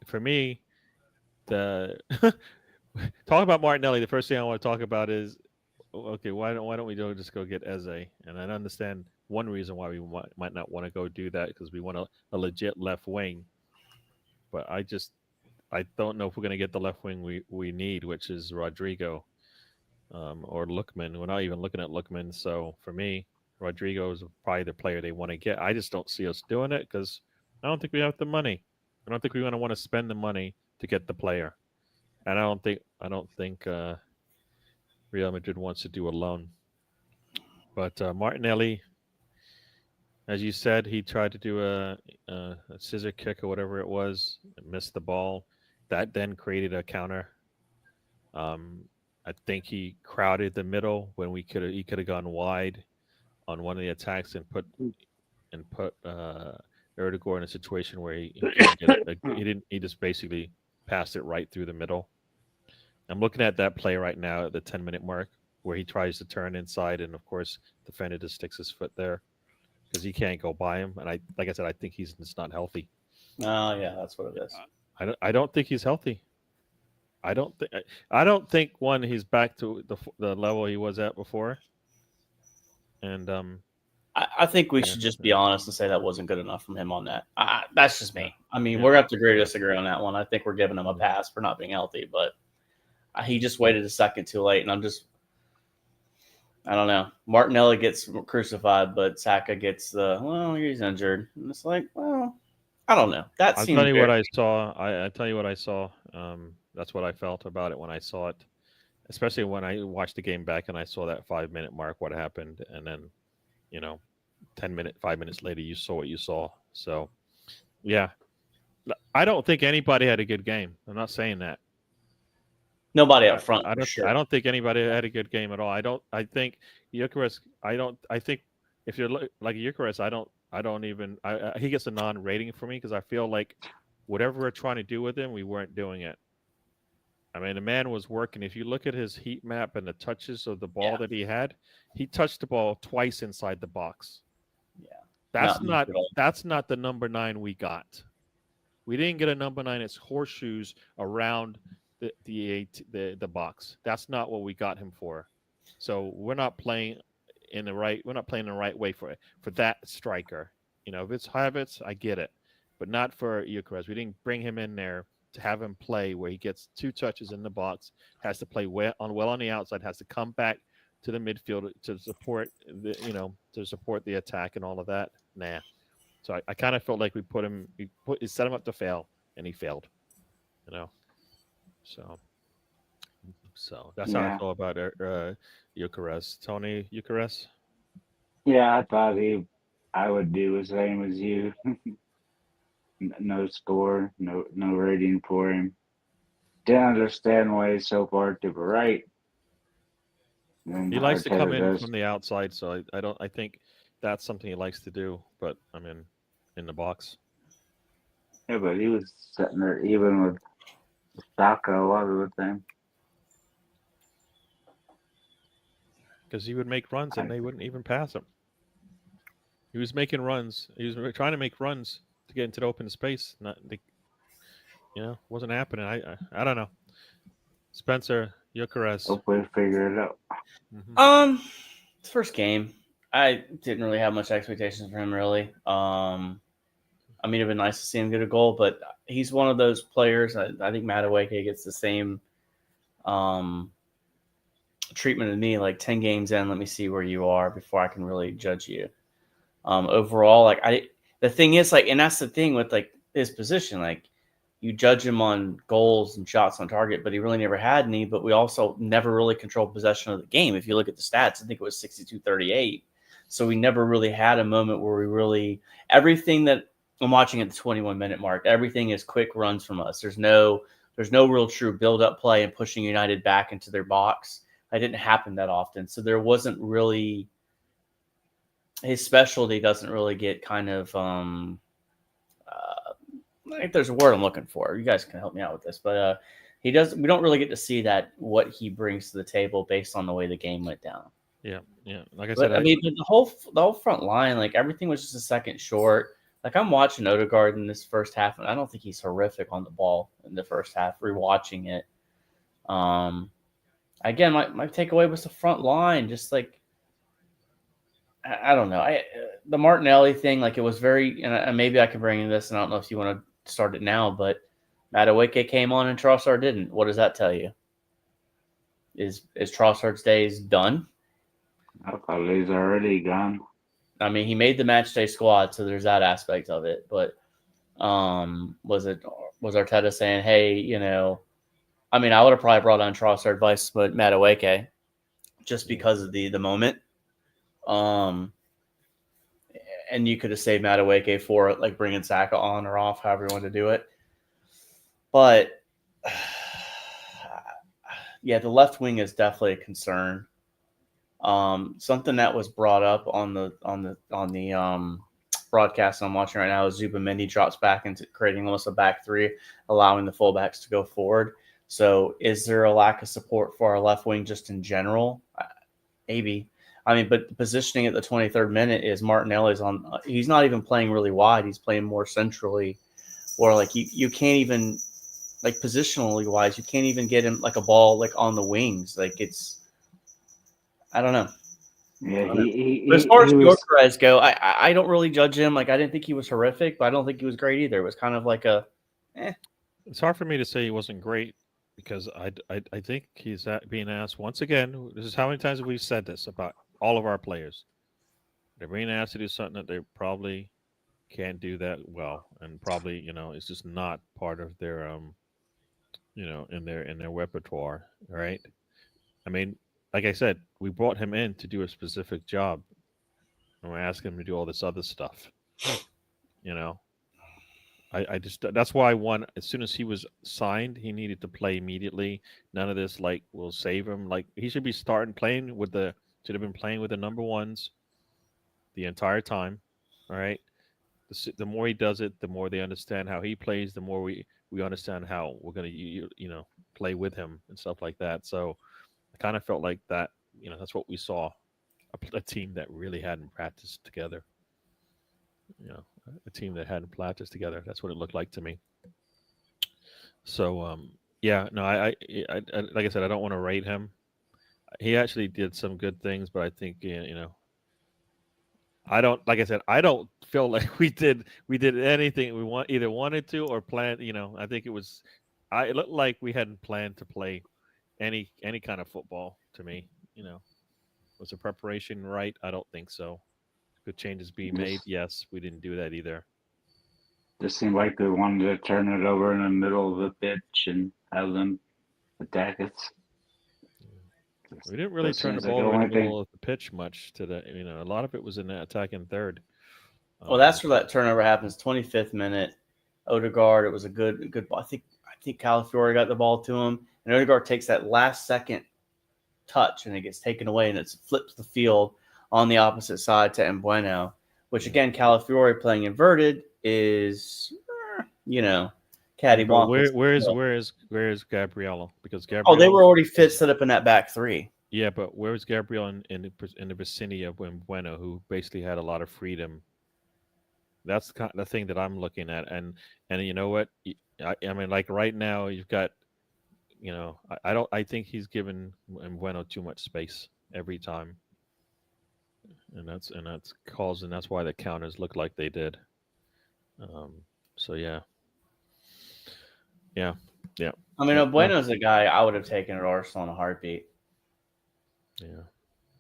for me, the. Talk about Martinelli. The first thing I want to talk about is, okay, why don't we just go get Eze? And I understand one reason why we might not want to go do that because we want a legit left wing. But I don't know if we're going to get the left wing we need, which is Rodrigo. or Lookman. We're not even looking at Lookman. So for me, Rodrigo is probably the player they want to get. I just don't see us doing it because I don't think we have the money. I don't think we're going to want to spend the money to get the player, and I don't think Real Madrid wants to do a loan. But Martinelli, as you said, he tried to do a scissor kick or whatever it was, and missed the ball. That then created a counter. I think he crowded the middle when he could have gone wide on one of the attacks and put Erdogan in a situation where he didn't. He just basically passed it right through the middle. I'm looking at that play right now at the 10-minute mark where he tries to turn inside, and of course, defender just sticks his foot there because he can't go by him. And like I said, I think he's just not healthy. Oh yeah, that's what it is. I don't think he's healthy. I don't think he's back to the level he was at before. And I think we should just be honest and say that wasn't good enough from him on that. That's just me. I mean, we're going to have to agree to disagree on that one. I think we're giving him a pass for not being healthy, but he just waited a second too late, and I don't know. Martinelli gets crucified, but Saka gets he's injured. And it's like, well, I don't know. I'll tell you what I saw. I tell you what I saw. That's what I felt about it when I saw it, especially when I watched the game back and I saw that 5-minute mark, what happened, and then, 5 minutes later, you saw what you saw. So, yeah, I don't think anybody had a good game. I'm not saying that. Nobody up front. I don't think anybody had a good game at all. I think Eucharist. I think if you're like Eucharist, he gets a non-rating for me because I feel like whatever we're trying to do with him, we weren't doing it. I mean, the man was working. If you look at his heat map and the touches of the ball that he had, he touched the ball twice inside the box. Yeah, that's not the number 9 we got. We didn't get a number 9. It's horseshoes around the box. That's not what we got him for. So we're not playing in the right way for that striker. If it's Havertz, I get it, but not for Eucharist. We didn't bring him in there to have him play where he gets 2 touches in the box, has to play well on the outside, has to come back to the midfield to support the attack and all of that. Nah. So I kind of felt like we set him up to fail, and he failed. So that's how I feel about Eucharist. Tony, Eucharist? Yeah, I thought I would do the same as you. No score, no rating for him. Didn't understand why he's so far to the right. He likes to come in from the outside, so I think that's something he likes to do. But I mean, in the box. Yeah, but he was sitting there even with Saka a lot of the time. Because he would make runs and they wouldn't even pass him. He was making runs. He was trying to make runs to get into the open space. Wasn't happening. I don't know. Spencer, Eucharist. Hopefully figure it out. Mm-hmm. His first game, I didn't really have much expectations for him, really. I mean, it'd been nice to see him get a goal, but he's one of those players. I think Madueke gets the same treatment as me. Like 10 games in, let me see where you are before I can really judge you. Overall, the thing is, and that's the thing with his position. You judge him on goals and shots on target, but he really never had any. But we also never really controlled possession of the game. If you look at the stats, I think it was 62-38. So we never really had a moment where we really everything that I'm watching at the 21-minute mark. Everything is quick runs from us. There's no real true build-up play and pushing United back into their box. That didn't happen that often. So there wasn't really his specialty doesn't really get kind of if there's a word I'm looking for. You guys can help me out with this, but we don't really get to see what he brings to the table based on the way the game went down. Yeah. Like I said, the whole front line, everything was just a second short. I'm watching Odegaard in this first half, and I don't think he's horrific on the ball in the first half. Rewatching it, again, my takeaway was the front line. Just I don't know. The Martinelli thing, it was very, and maybe I can bring in this, and I don't know if you want to start it now, but Madueke came on and Trossard didn't. What does that tell you? Is Trossard's days done? I thought he's already gone. I mean, he made the match day squad, so there's that aspect of it. But was Arteta saying, hey, you know, I mean, I would have probably brought on Trossard vice but Madueke just because of the moment. And you could have saved Madueke for like bringing Saka on or off, however you want to do it. But yeah, the left wing is definitely a concern. Something that was brought up on the broadcast I'm watching right now is Zubimendi drops back into creating almost a back three, allowing the fullbacks to go forward. So is there a lack of support for our left wing just in general? Maybe. I mean, but the positioning at the 23rd minute is Martinelli's on. He's not even playing really wide. He's playing more centrally, or like you can't even, like positionally wise, you can't even get him like a ball like on the wings. Like it's, I don't know. Yeah, But as far as he was. Gyökeres go, I don't really judge him. Like I didn't think he was horrific, but I don't think he was great either. It was kind of like a, It's hard for me to say he wasn't great because I think he's being asked once again. This is how many times have we said this about all of our players. They're being asked to do something that they probably can't do that well, and probably it's just not part of their in their repertoire, right? I mean, like I said, we brought him in to do a specific job, and we're asking him to do all this other stuff. I just that's why as soon as he was signed, he needed to play immediately. None of this like will save him. Like he should be starting playing with should have been playing with the number ones the entire time. All right. The more he does it, the more they understand how he plays. The more we understand how we're gonna play with him and stuff like that. So I kind of felt like that. That's what we saw, a team that really hadn't practiced together. A team that hadn't practiced together. That's what it looked like to me. So yeah, no, I like I said, I don't want to rate him. He actually did some good things, but I think I don't, like I said, I don't feel like we did anything we either wanted to or planned. I think it looked like we hadn't planned to play any kind of football to me. Was the preparation right? I don't think so. Good changes being made. Yes, we didn't do that either. Just seemed like they wanted to turn it over in the middle of the pitch and have them attack us. We didn't really turn the ball over in the middle of the pitch much today. A lot of it was in the attacking third. Well, that's where that turnover happens. 25th minute, Odegaard. It was a good ball. I think Calafiore got the ball to him, and Odegaard takes that last second touch, and it gets taken away, and it flips the field on the opposite side to Mbueno, which again, Calafiore playing inverted is, cattywampus. Where is Gabriella? Because Gabriella. Oh, they were already set up in that back three. Yeah, but where was Gabriel in the vicinity of Mbueno, who basically had a lot of freedom? That's the thing that I'm looking at, and you know what? I mean, like right now, you've got, I think he's given Mbueno too much space every time, and that's causing. That's why the counters look like they did. So yeah. I mean, Mbueno's a guy I would have taken at Arsenal in a heartbeat. Yeah.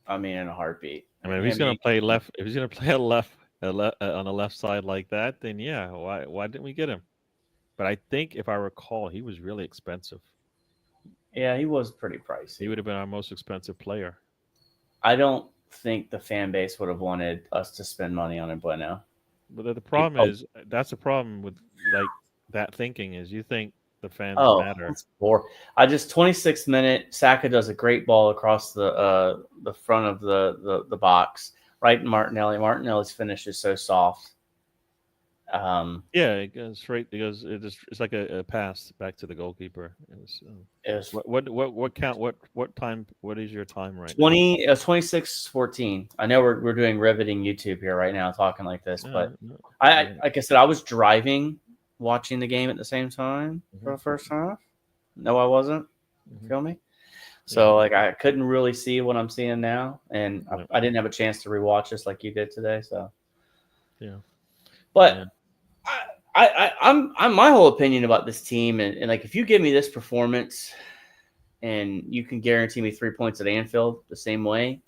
I mean, in a heartbeat. I mean, if he's going to play left, if he's going to play on the left side like that, then yeah, why didn't we get him? But I think, if I recall, he was really expensive. Yeah, he was pretty pricey. He would have been our most expensive player. I don't think the fan base would have wanted us to spend money on Mbueno. But the problem is, that's the problem with like that thinking is you think the fans matter. I just 26th minute, Saka does a great ball across the front of the box, right in Martinelli. Martinelli's finish is so soft. Yeah, it goes straight. It's like a pass back to the goalkeeper. It was what count? What time? What is your time right now? It was 26:14. I know we're doing riveting YouTube here right now, talking like this, but like I said, I was driving, watching the game at the same time for the first half. No, I wasn't. Feel me? So like I couldn't really see what I'm seeing now, and I didn't have a chance to rewatch this like you did today. So yeah, but I'm my whole opinion about this team, and like if you give me this performance and you can guarantee me 3 points at Anfield the same way,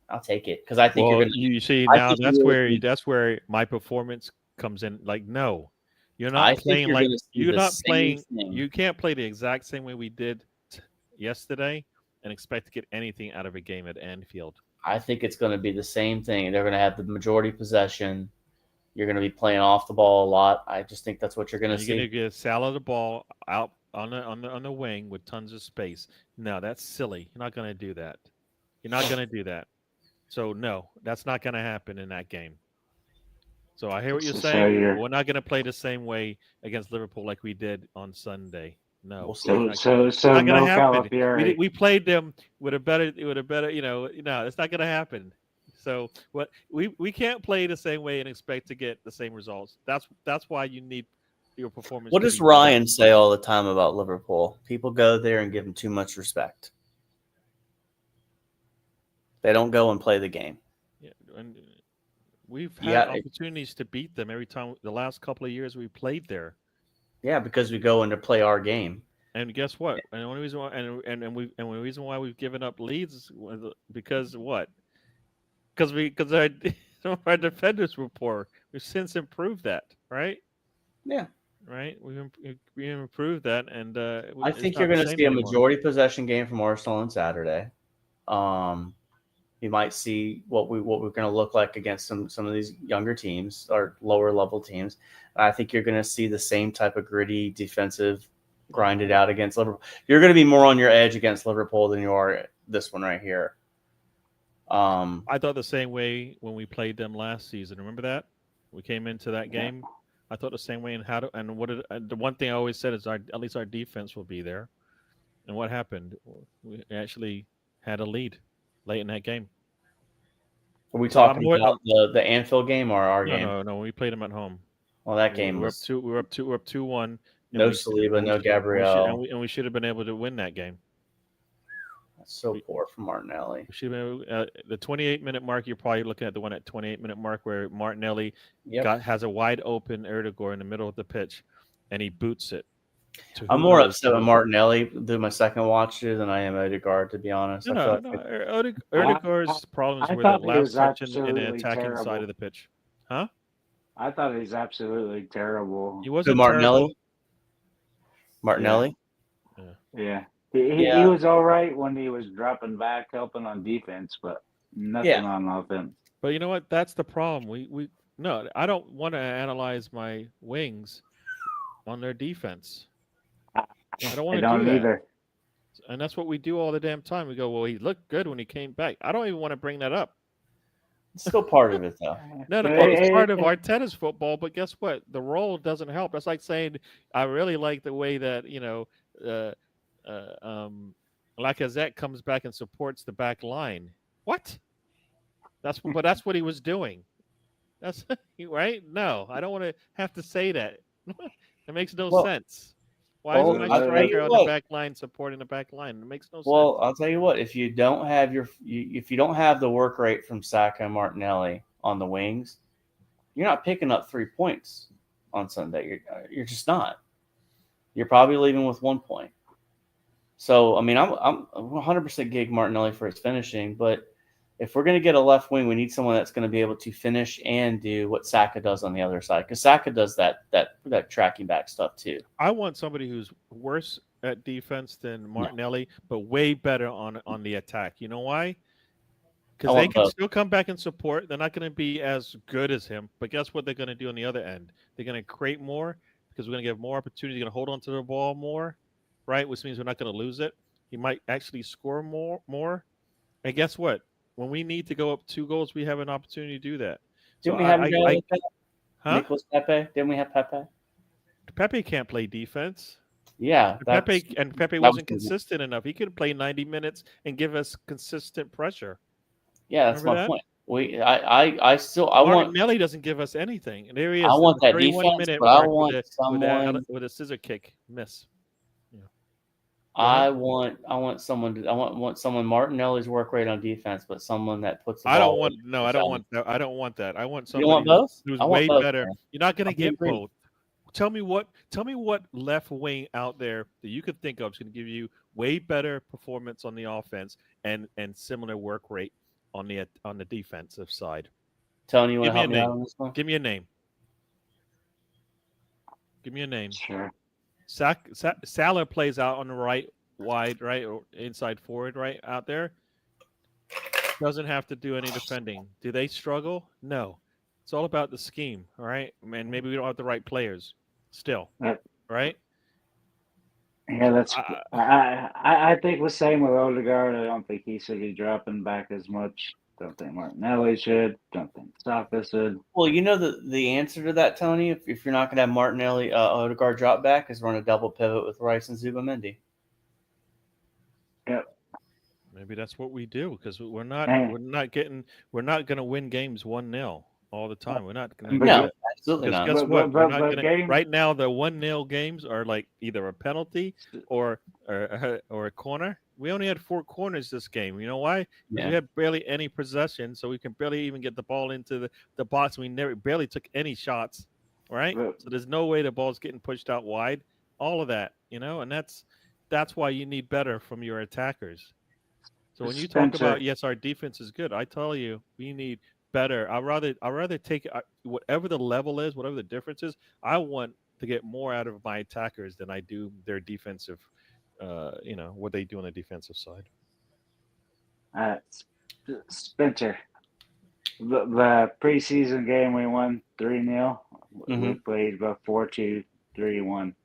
I'll take it because I think you're Well, going to. you see I now think that's you where will- that's where my performance comes in. Like, no, you're I not think playing you're like going to see you're the not same playing. thing. You can't play the exact same way we did yesterday and expect to get anything out of a game at Anfield. I think it's going to be the same thing. They're going to have the majority possession. You're going to be playing off the ball a lot. I just think that's what you're going And to you're see. gonna get salad the ball out on the wing with tons of space. No, that's silly. You're not gonna do that. You're not gonna do that. So no, that's not gonna happen in that game. So I hear what you're So saying. you're We're not gonna play the same way against Liverpool like we did on Sunday. No, We'll see. it's not gonna no happen. Calafiori. We played them with a better, no, it's not gonna happen. So what we can't play the same way and expect to get the same results. That's why you need your performance. What to does be better. Ryan say all the time about Liverpool? People go there and give them too much respect. They don't go and play the game. Yeah, and we've Yeah, had opportunities to beat them every time. The last couple of years we played there. Yeah, because we go in to play our game. And guess what? And the only reason why, and the reason why we've given up leads was because what? Because some of our defenders were poor. We've since improved that, right? Yeah. Right. We improved that, and I think you're going to see a majority possession game from Arsenal on Saturday. You might see what we're going to look like against some of these younger teams or lower level teams. I think you're going to see the same type of gritty defensive grinded out against Liverpool. You're going to be more on your edge against Liverpool than you are this one right here. I thought the same way when we played them last season. Remember that? We came into that game. I thought the same way. The one thing I always said is at least our defense will be there. And what happened? We actually had a lead late in that game. Are we talking about the Anfield game or our game? No. We played them at home. Well, that game we're up 2-1. No Saliba, no Gabriel, and we should have been able to win that game. That's so poor from Martinelli. We should have been, the 28-minute mark. You're probably looking at the one at 28-minute mark where Martinelli has a wide open Erdogan in the middle of the pitch, and he boots it. I'm more upset with Martinelli do my second watch than I am Odegaard, to be honest. Odegaard's problems were that last touch in the attacking side of the pitch. Huh? I thought he was absolutely terrible. He wasn't Martinelli? terrible. Martinelli? Yeah. He was all right when he was dropping back, helping on defense, but nothing on offense. But you know what? That's the problem. No, I don't want to analyze my wings on their defense. I don't want to do that. Either. And that's what we do all the damn time. We go, well, he looked good when he came back. I don't even want to bring that up. It's still part of it, though. No, it's part of Arteta's football. But guess what? The role doesn't help. That's like saying I really like the way that Lacazette comes back and supports the back line. What? That's what he was doing. That's right. No, I don't want to have to say that. It makes no sense. Why is my striker on the back line supporting the back line? It makes no sense. Well, I'll tell you what. If you don't have if you don't have the work rate from Saka and Martinelli on the wings, you're not picking up 3 points on Sunday. You're just not. You're probably leaving with 1 point. So I mean, I'm 100% gig Martinelli for his finishing, but if we're going to get a left wing, we need someone that's going to be able to finish and do what Saka does on the other side, because Saka does that tracking back stuff too. I want somebody who's worse at defense than Martinelli, but way better on the attack. You know why? Because they can still come back and support. They're not going to be as good as him, but guess what they're going to do on the other end? They're going to create more because we're going to give more opportunity. They're going to hold on to the ball more, right? Which means we're not going to lose it. He might actually score more. And guess what? When we need to go up 2 goals, we have an opportunity to do that. Didn't we have Nicolas Pepe? Didn't we have Pepe? Pepe can't play defense. Yeah. Pepe wasn't consistent enough. He could play 90 minutes and give us consistent pressure. Yeah, that's my point. Martinelli doesn't give us anything. And there he is. I want that defense, but I want someone with a scissor kick miss. I want someone Martinelli's work rate on defense, but someone that puts. I don't want that. I don't want that. I want somebody who's way better. You're not going to get both. tell me what left wing out there that you could think of is going to give you way better performance on the offense and similar work rate on the defensive side. Tony, you want Give to me a help me out name. on this one? Give me a name. Give me a name. Sure. Salah plays out on the right, wide, right, or inside forward, right out there. Doesn't have to do any defending. Do they struggle? No. It's all about the scheme, all right? And maybe we don't have the right players still, right? Yeah, So that's. I think the same with Odegaard. I don't think he should be dropping back as much. Don't think Martinelli should. Don't think Saka should. Well, you know the answer to that, Tony. If you're not going to have Martinelli, Odegaard drop back, is run a double pivot with Rice and Zubamendi. Yep. maybe that's what we do because we're not And- we're not going to win games 1-0 all the time. We're not going to But do No, it. absolutely Because not. guess But- what? but- We're but- not but gonna, game- right now, the 1-0 games are like either a penalty or a corner. We only had 4 corners this game. You know why? Because we Yeah. had barely any possession, so we can barely even get the ball into the box. We barely took any shots, right? But- So there's no way the ball's getting pushed out wide. All of that, and that's why you need better from your attackers. So when you talk Spencer. about yes, our defense is good, I tell you we need better. I'd rather take whatever the level is, whatever the difference is. I want to get more out of my attackers than I do their defensive. What they do on the defensive side. Spencer, the preseason game we won 3-0. We Mhm. played about 4-2, 3-1.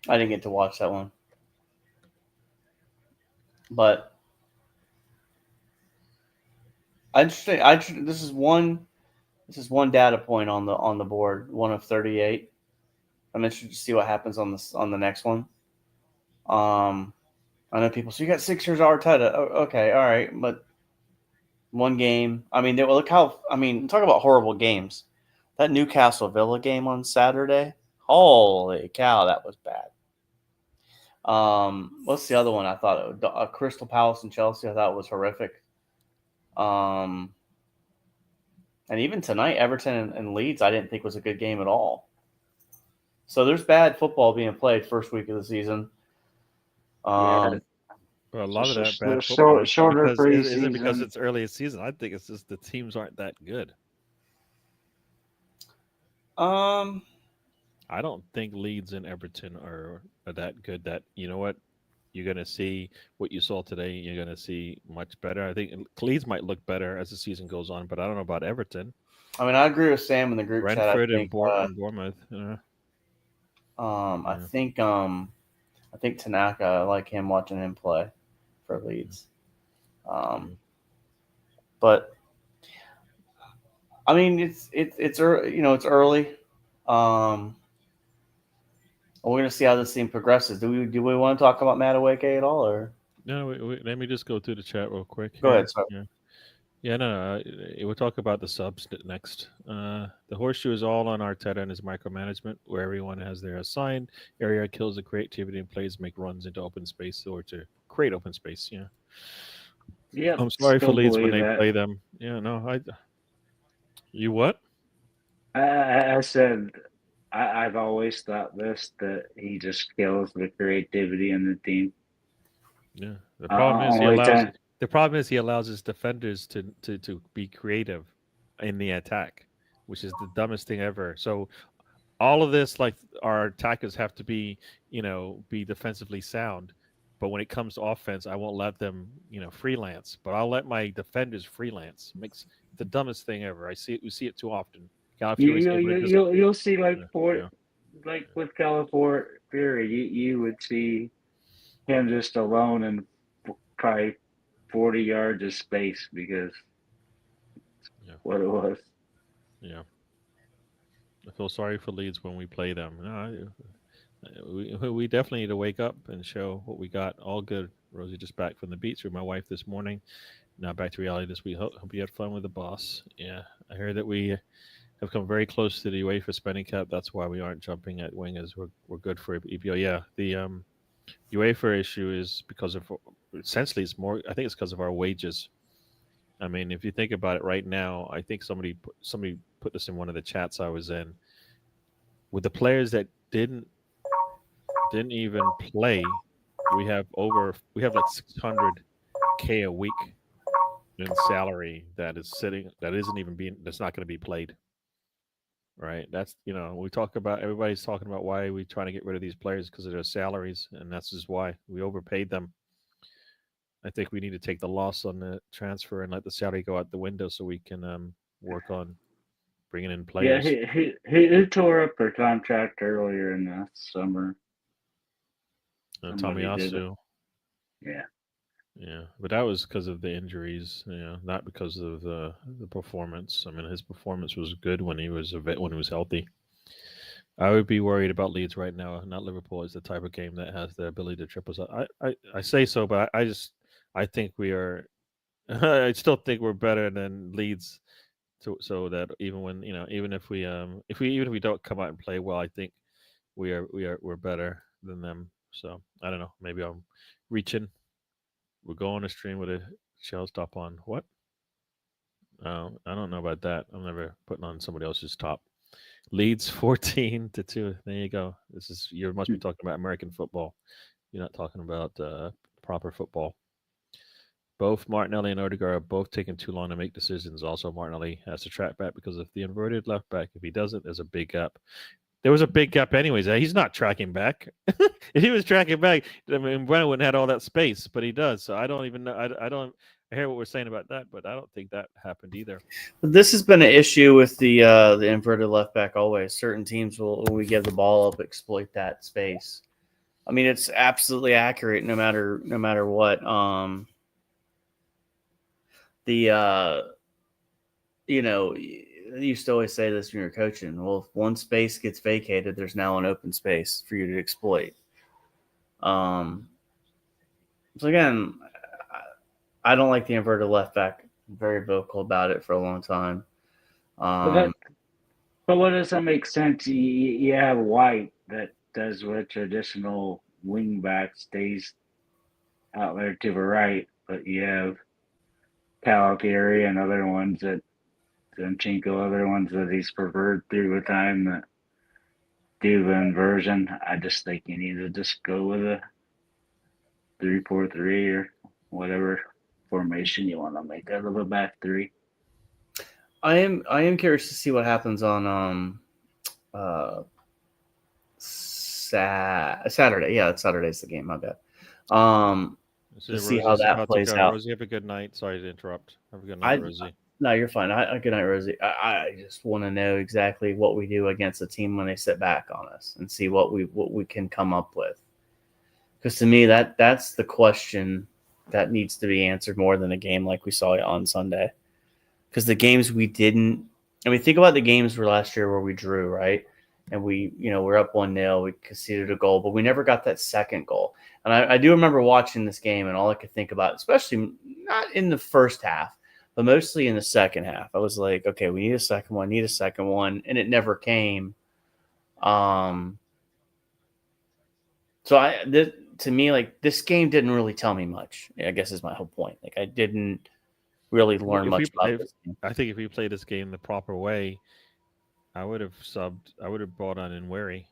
I didn't get to watch that one, but this is one data point on the board, one of 38. I'm interested to see what happens on the next one. I know people. So you got 6 years Arteta. Okay, all right, but one game. I mean, look how. I mean, talk about horrible games. That Newcastle Villa game on Saturday. Holy cow, that was bad. What's the other one? I thought Crystal Palace and Chelsea. I thought was horrific. And even tonight, Everton and Leeds, I didn't think was a good game at all. So there's bad football being played first week of the season. Yeah. Well, a lot of that So- bad so- football shorter is it because preseason. it's early season? I think it's just the teams aren't that good. I don't think Leeds and Everton are that good. That you know what, you're gonna see what you saw today. You're gonna see much better. I think Leeds might look better as the season goes on, but I don't know about Everton, I mean, I agree with Sam in the group chat. Brentford, I think, and Bournemouth. I think Tanaka. I like him watching him play for Leeds. But I mean, it's early. We're gonna see how this thing progresses. Do we want to talk about Madueke at all, or No, let me just go through the chat real quick. Go here. ahead, sorry. Yeah, no. We'll talk about the subs next. The horseshoe is all on Arteta and his micromanagement, where everyone has their assigned area, kills the creativity, and players make runs into open space or to create open space. Yeah. Yeah, I'm sorry for still Leeds when believe they that. play them. Yeah, no, You what? I said I've always thought that he just kills the creativity in the team. Yeah. The problem is only time- he allows his defenders to be creative in the attack, which is the dumbest thing ever. So all of this, like our attackers have to be defensively sound. But when it comes to offense, I won't let them, freelance. But I'll let my defenders freelance. Makes the dumbest thing ever. We see it too often. You'll see like Yeah. like with California, you would see him just alone and probably 40 yards of space because Yeah. what it was. Yeah. I feel sorry for Leeds when we play them. No, we definitely need to wake up and show what we got. All good. Rosie just back from the beach with my wife this morning. Now back to reality this week. Hope you had fun with the boss. Yeah, I heard that we have come very close to the UEFA spending cap. That's why we aren't jumping at wingers. We're good for EPO. Yeah, the UEFA issue is because of essentially it's more. I think it's because of our wages. I mean, if you think about it right now, I think somebody put this in one of the chats I was in. with the players that didn't even play, we have like 600K a week in salary that is sitting, that's not going to be played. Right. That's, we talk about, everybody's talking about why are we trying to get rid of these players because of their salaries. And that's just why we overpaid them. I think we need to take the loss on the transfer and let the salary go out the window so we can work on bringing in Yeah, players. he tore up her contract earlier in the summer. Somebody did it. Tomiyasu. Yeah. Yeah, but that was because of the injuries, not because of the performance. I mean, his performance was good when he was healthy. I would be worried about Leeds right now. Not Liverpool is the type of game that has the ability to trip us up. I say so, but I think we are. I still think we're better than Leeds. So that even if we don't come out and play well, I think we're better than them. So I don't know. Maybe I'm reaching. We'll go on a stream with a shell stop on. What? I don't know about that. I'm never putting on somebody else's top. Leads 14-2. There you go. You must be talking about American football. You're not talking about proper football. Both Martinelli and Odegaard are both taking too long to make decisions. Also, Martinelli has to track back because of the inverted left back. If he doesn't, there's a big gap. There was a big gap anyways. He's not tracking back. If he was tracking back, I mean, Brennan wouldn't have had all that space, but he does. So I don't even know. I hear what we're saying about that, but I don't think that happened either. This has been an issue with the inverted left back always. Certain teams will, when we give the ball up, exploit that space. I mean, it's absolutely accurate no matter what. You used to always say this when you're coaching. Well, if one space gets vacated, there's now an open space for you to exploit. So again, I don't like the inverted left back. I'm very vocal about it for a long time. But what does that make sense? You have White that does what traditional wing back stays out there to the right, but you have Calipari and other ones that Zinchenko, other ones that he's preferred through the time that do the inversion. I just think you need to just go with a 3-4-3 or whatever formation you want to make out of a back three. I am curious to see what happens on Saturday. Yeah, Saturday's the game. My bad. To see how that plays out. Rosie, have a good night. Sorry to interrupt. Have a good night, Rosie. No, you're fine. Good night, Rosie. I just want to know exactly what we do against a team when they sit back on us and see what we can come up with. Because to me, that's the question that needs to be answered more than a game like we saw on Sunday. Because the games we didn't, I mean, think about the games for last year where we drew, right? And we're up 1-0, we conceded a goal, but we never got that second goal. And I do remember watching this game, and all I could think about, especially not in the first half, but mostly in the second half, I was like, okay, we need a second one, and it never came. To me, like, this game didn't really tell me much, I guess is my whole point. Like, I didn't really learn much about this game. I think if we played this game the proper way, I would have brought on Nweri.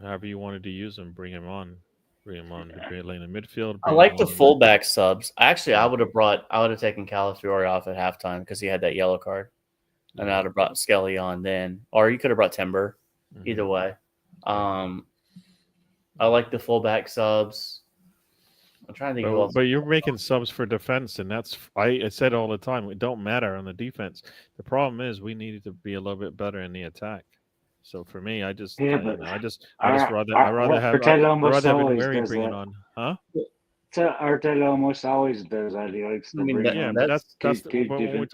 However you wanted to use him, bring him on. Bring him on. Bring him in the midfield. I like the fullback subs. Actually, I would have taken Calafiori off at halftime because he had that yellow card. And I would have brought Skelly on then. Or you could have brought Timber. Mm-hmm. Either way. I like the fullback subs. I'm trying to think of but you're making subs for defense, and that's I said all the time. It don't matter on the defense. The problem is we needed to be a little bit better in the attack. So for me, I just rather have Nweri bring it on, huh? So Arteta almost always does that. He likes to bring on. That's when we're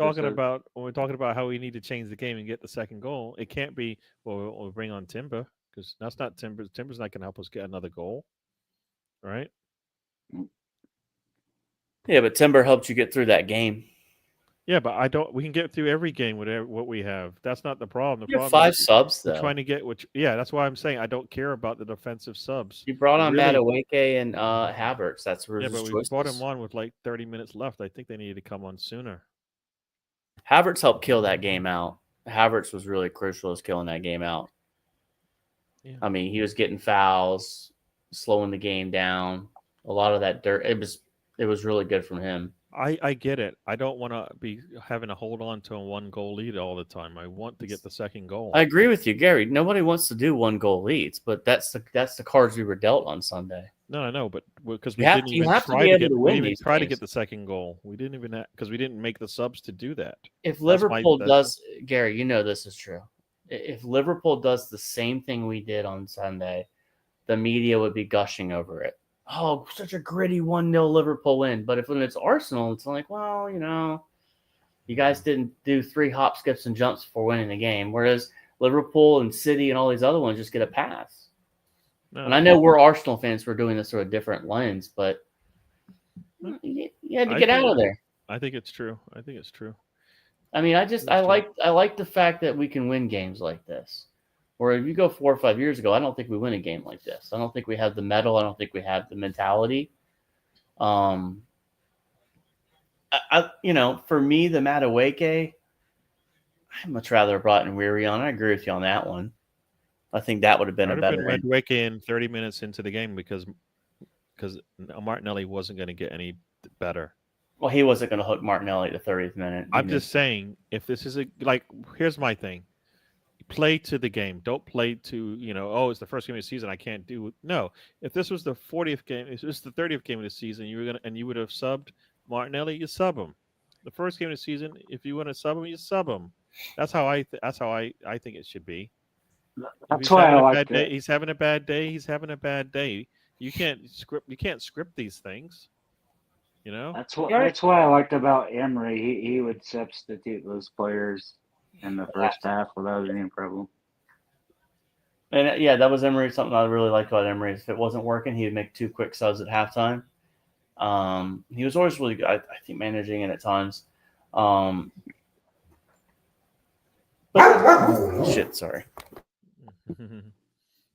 talking about how we need to change the game and get the second goal. It can't be we'll bring on Timber because that's not Timber. Timber's not going to help us get another goal, right? Yeah, but Timber helped you get through that game. Yeah, but we can get through every game with what we have. That's not the problem. The problem 5 subs though. Trying to get that's why I'm saying I don't care about the defensive subs. You brought on Madueke and Havertz. That's where but we brought him on with like 30 minutes left. I think they needed to come on sooner. Havertz helped kill that game out. Havertz was really crucial as killing that game out. Yeah. I mean, he was getting fouls, slowing the game down. A lot of that dirt. It was really good from him. I get it. I don't want to be having to hold on to a 1-goal lead all the time. I want to get the second goal. I agree with you, Gary. Nobody wants to do 1-goal leads, but that's the cards we were dealt on Sunday. No, I know, but because we You have didn't to- you even have to try be to able get to we win didn't even these try to games. get the second goal. We didn't even because we didn't make the subs to do that. If That's my- Liverpool that's- does, Gary, you know this is true. If Liverpool does the same thing we did on Sunday, the media would be gushing over it. Oh, such a gritty 1-0 Liverpool win. But when it's Arsenal, it's like, well, you guys didn't do 3 hop, skips, and jumps before winning the game. Whereas Liverpool and City and all these other ones just get a pass. No, And I know we're Arsenal fans, we're doing this through a different lens, but you had to get out of there. I think it's true. I think it's true. I mean, I true. like the fact that we can win games like this. Where if you go 4 or 5 years ago, I don't think we win a game like this. I don't think we have the mettle. I don't think we have the mentality. For me, the Madueke, I'd much rather have brought in Weary on. I agree with you on that one. I think that would have been I'd a have better. been Madueke in 30 minutes into the game because Martinelli wasn't going to get any better. Well, he wasn't going to hook Martinelli at the 30th minute. I'm just saying, if this is here's my thing. Play to the game. Don't play to, it's the first game of the season. I can't do it. No. If this was the 40th game, if this was the 30th game of the season, you would have subbed Martinelli, you sub him. The first game of the season, if you want to sub him, you sub him. That's how I think it should be. That's why I like it. He's having a bad day. He's having a bad day. You can't script these things. That's why I liked about Emery. He would substitute those players in the first half without any problem. And yeah, that was Emery. Something I really liked about Emery. If it wasn't working, he would make 2 quick subs at halftime. He was always really good. I think managing it at times. Shit, sorry.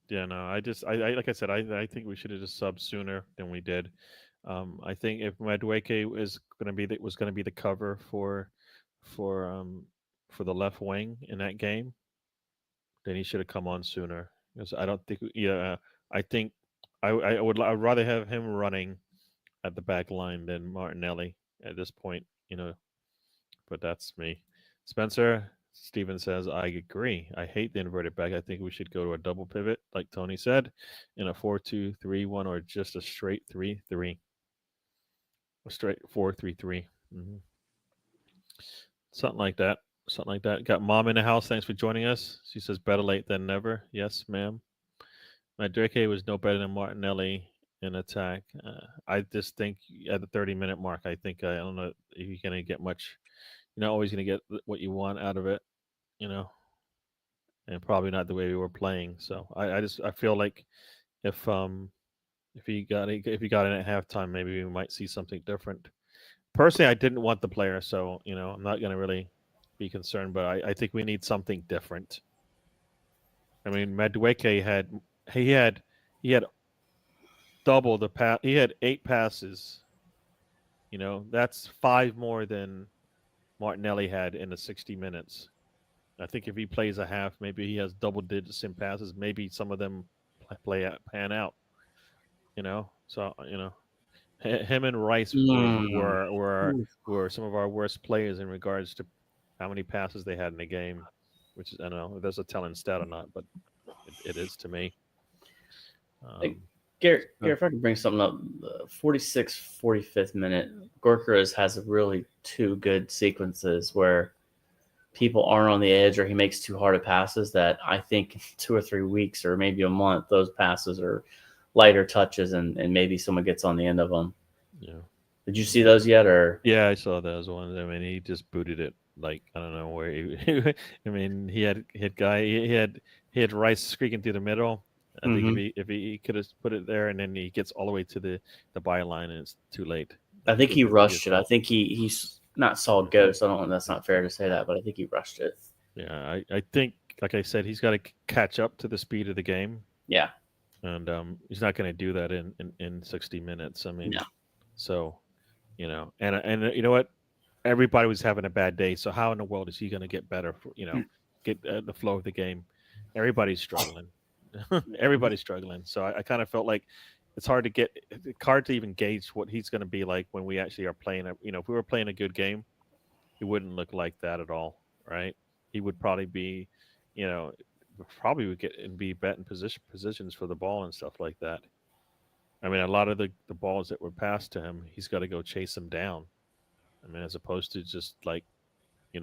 Yeah, no. I like I said, I think we should have just subbed sooner than we did. I think if Madueke was going to be the cover for the left wing in that game, then he should have come on sooner. Because I don't think, I think I'd rather have him running at the back line than Martinelli at this point, But that's me. Spencer Steven says, I agree. I hate the inverted back. I think we should go to a double pivot, like Tony said, in a 4-2-3-1 or just a straight 3-3. A straight 4-3-3. Mm-hmm. Something like that. Something like that. Got Mom in the house. Thanks for joining us. She says, better late than never. Yes, ma'am. Madueke was no better than Martinelli in attack. I just think at the 30-minute mark, I don't know if you're going to get much. You're not always going to get what you want out of it, and probably not the way we were playing. So I feel like if he got in at halftime, maybe we might see something different. Personally, I didn't want the player, so I'm not going to really be concerned. But I think we need something different. I mean, Madueke had double the pass. He had 8 passes. That's 5 more than Martinelli had in the 60 minutes. I think if he plays a half, maybe he has double digits in passes. Maybe some of them pan out. So him and Rice were some of our worst players in regards to how many passes they had in the game, which is, I don't know if that's a telling stat or not, but it is to me. Gary, if I could bring something up, 46th, 45th minute, Gorka has really 2 good sequences where people aren't on the edge or he makes too hard of passes that I think in 2 or 3 weeks or maybe a month, those passes are lighter touches and maybe someone gets on the end of them. Yeah. Did you see those yet? Or yeah, I saw those ones. I mean, he just booted it like I don't know where. I mean, he had Rice squeaking through the middle. I think if he could have put it there and then he gets all the way to the byline and it's too late. I think he rushed it. I think he's not saw ghost. I don't know. That's not fair to say that, but I think he rushed it. Yeah, I think, like I said, he's got to catch up to the speed of the game. Yeah, and he's not going to do that in 60 minutes. I mean, so and you know what? Everybody was having a bad day. So how in the world is he going to get better? get the flow of the game. Everybody's struggling. Everybody's struggling. So I kind of felt like it's hard to even gauge what he's going to be like when we actually are playing. If we were playing a good game, he wouldn't look like that at all, right? He would probably be, probably would get and be bet in positions for the ball and stuff like that. I mean, a lot of the balls that were passed to him, he's got to go chase them down. I mean, as opposed to just like,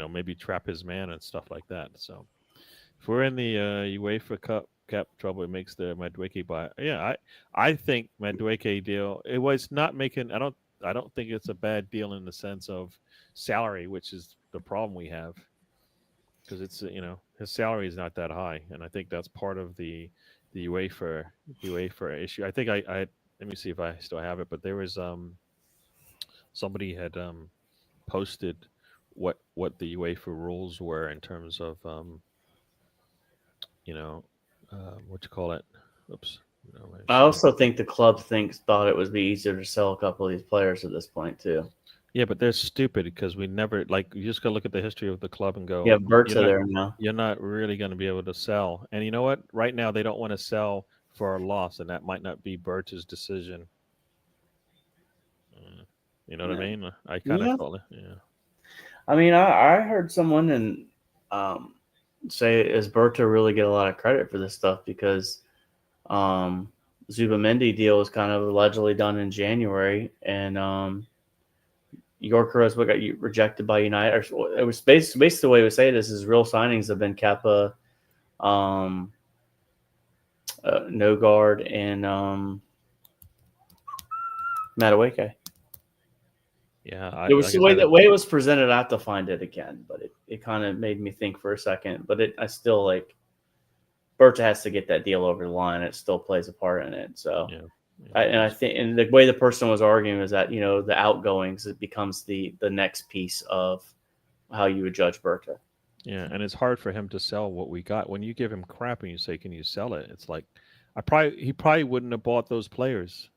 maybe trap his man and stuff like that. So if we're in the UEFA Cup cap trouble, it makes the Madueke buy. Yeah, I think Madueke deal. It was not making. I don't think it's a bad deal in the sense of salary, which is the problem we have, because it's his salary is not that high, and I think that's part of the UEFA issue. I think I let me see if I still have it, but there was somebody had posted what the UEFA rules were in terms of what you call it. Oops. No, I also think the club thought it would be easier to sell a couple of these players at this point too. Yeah, but they're stupid because we never you just gotta look at the history of the club and go. You have Berta there now. You're not really going to be able to sell, and you know what? Right now they don't want to sell for a loss, and that might not be Berta's decision. You know what I mean? I kind of felt it. Yeah. I mean, I heard someone say, "Is Berta really get a lot of credit for this stuff?" Because Zubamendi deal was kind of allegedly done in January, and Yorker what got rejected by United. It was basically the way we say this is real signings have been Kappa, Nogard, and Madueke. Yeah, It was the way it was presented. I have to find it again, but it kind of made me think for a second. But I still like Berta has to get that deal over the line. It still plays a part in it. So. Yeah. I think, and the way the person was arguing is that the outgoings it becomes the next piece of how you would judge Berta. Yeah, and it's hard for him to sell what we got. When you give him crap and you say, "Can you sell it?" It's like, he probably wouldn't have bought those players.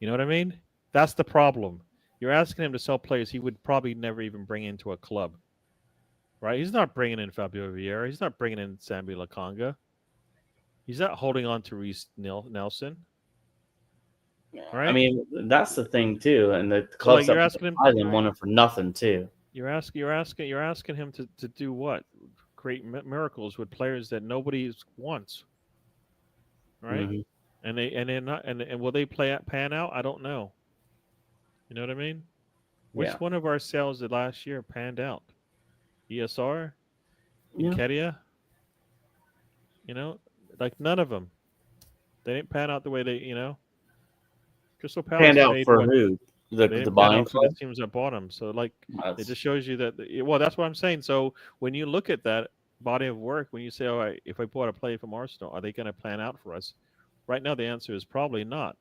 You know what I mean? That's the problem. You're asking him to sell players he would probably never even bring into a club, right? He's not bringing in Fabio Vieira. He's not bringing in Sambi Lakanga. He's not holding on to Reece Nelson. Right? I mean, that's the thing too, and the clubs you're asking him buy them want it for nothing too. You're asking him to do what? Create miracles with players that nobody wants, right? Mm-hmm. And they're not, and will they pan out? I don't know. You know what I mean? Which one of our sales did last year panned out? ESR, Kedia. Like none of them. They didn't pan out the way they Crystal Palace panned out for who? The buying for the teams that bought them. So it just shows you that. That's what I'm saying. So when you look at that body of work, when you say, "All right, if I bought a player from Arsenal, are they going to plan out for us?" Right now, the answer is probably not.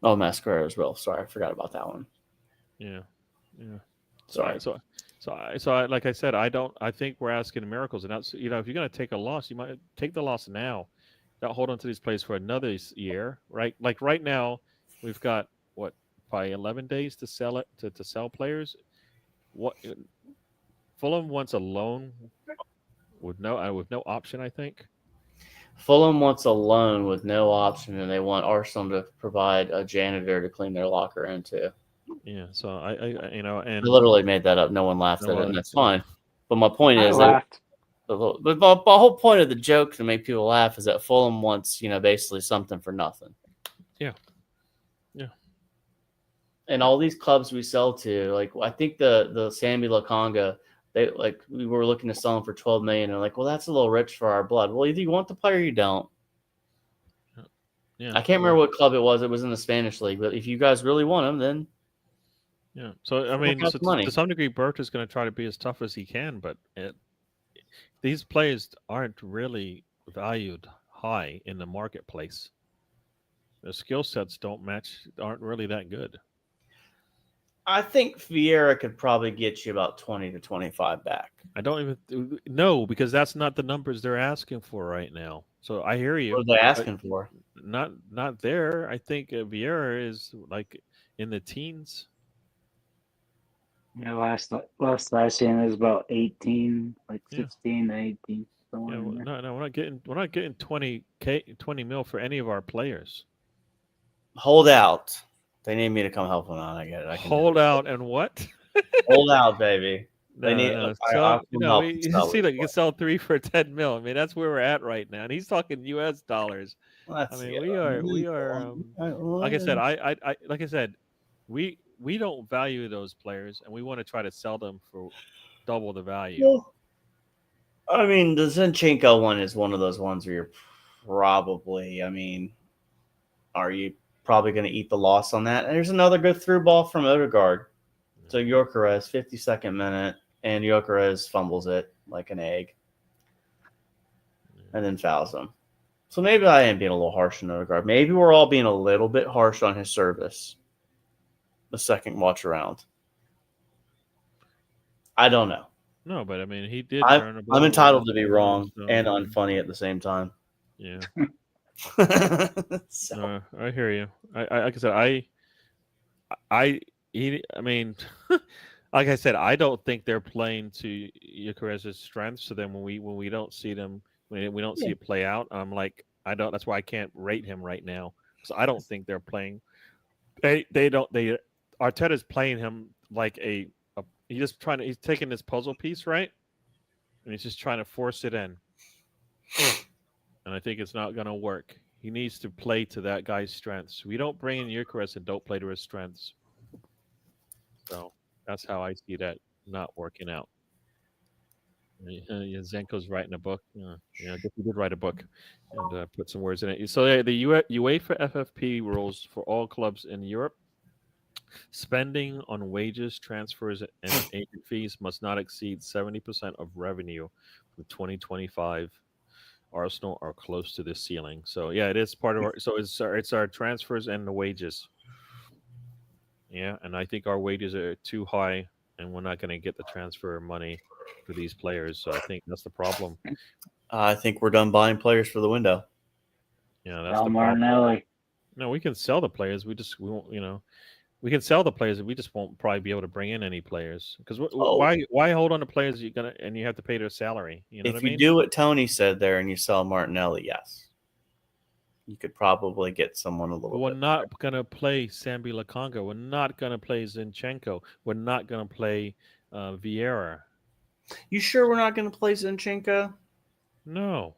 Oh, Masquerade as well. Sorry, I forgot about that one. Yeah. Sorry. So like I said, I think we're asking miracles, and that's if you're going to take a loss, you might take the loss now. Not hold on to these players for another year, right? Like right now, we've got probably 11 days to sell it to sell players. What Fulham wants a loan with no option, I think. Fulham wants a loan with no option, and they want Arsenal to provide a janitor to clean their locker into. Yeah, so I I literally made that up. No one laughed at it, and that's fine. But my point is that the whole point of the joke to make people laugh is that Fulham wants, basically something for nothing. Yeah. And all these clubs we sell to, I think the Sambi Lakanga, we were looking to sell them for $12 million, and well, that's a little rich for our blood. Well, either you want the player or you don't. Yeah. I can't remember what club it was. It was in the Spanish league, but if you guys really want them, then. Yeah. So I mean, to some degree, Bert is going to try to be as tough as he can, but these players aren't really valued high in the marketplace. The skill sets aren't really that good. I think Vieira could probably get you about 20 to 25 back. I don't even know, because that's not the numbers they're asking for right now. So I hear you. What are they asking for? Not there. I think Vieira is in the teens. Yeah, last I seen it was about 18, like Yeah. 16 to 18. Somewhere Yeah, in there. no, we're not getting 20 mil for any of our players. Hold out. They need me to come help them out. I get it. I can do Hold it. out and what? Hold out, baby. They No, need. no. I'll So come help. you see, like you can sell 3 for 10 mil. I mean, that's where we're at right now. And he's talking U.S. dollars. I mean, we are. Like I said, like I said, we don't value those players, and we want to try to sell them for double the value. Well, I mean, the Zinchenko one is one of those ones where you're probably. I mean, are you probably going to eat the loss on that? And there's another good through ball from Odegaard to Gyökeres, 52nd minute, and Gyökeres fumbles it like an egg, and then fouls him. So maybe I am being a little harsh on Odegaard. Maybe we're all being a little bit harsh on his service. The second watch around. I don't know. No, but I mean, he did turn the ball. I'm entitled to over, be wrong so, and unfunny at the same time. Yeah. So, No, I hear you. I like I said, I mean, like I said, I don't think they're playing to Eucharis's strengths. So then when we don't see them, when we don't see it play out, I'm like, I don't. That's why I can't rate him right now because I don't think they're playing. They don't. Arteta's playing him like he's taking this puzzle piece, right, and he's just trying to force it in, and I think it's not going to work. He needs to play to that guy's strengths. We don't bring in Eucharist and don't play to his strengths. So that's how I see that not working out. Zenko's writing a book. I guess he did write a book and put some words in it. So the UEFA FFP rules for all clubs in Europe: spending on wages, transfers, and agent fees must not exceed 70% of revenue from 2025. Arsenal are close to the ceiling. So yeah, it is part of our. So it's our transfers and the wages. Yeah, and I think our wages are too high, and we're not going to get the transfer money for these players. So I think that's the problem. I think we're done buying players for the window. Yeah, that's the problem. Martinelli. No, we can sell the players. We won't. We can sell the players. We just won't probably be able to bring in any players because why hold on to players you have to pay their salary? You know if what I mean? you do what Tony said there and you sell Martinelli, yes, you could probably get someone a little. We're bit not going to play Sambi Lakonga. We're not going to play Zinchenko. We're not going to play Vieira. You sure we're not going to play Zinchenko? No.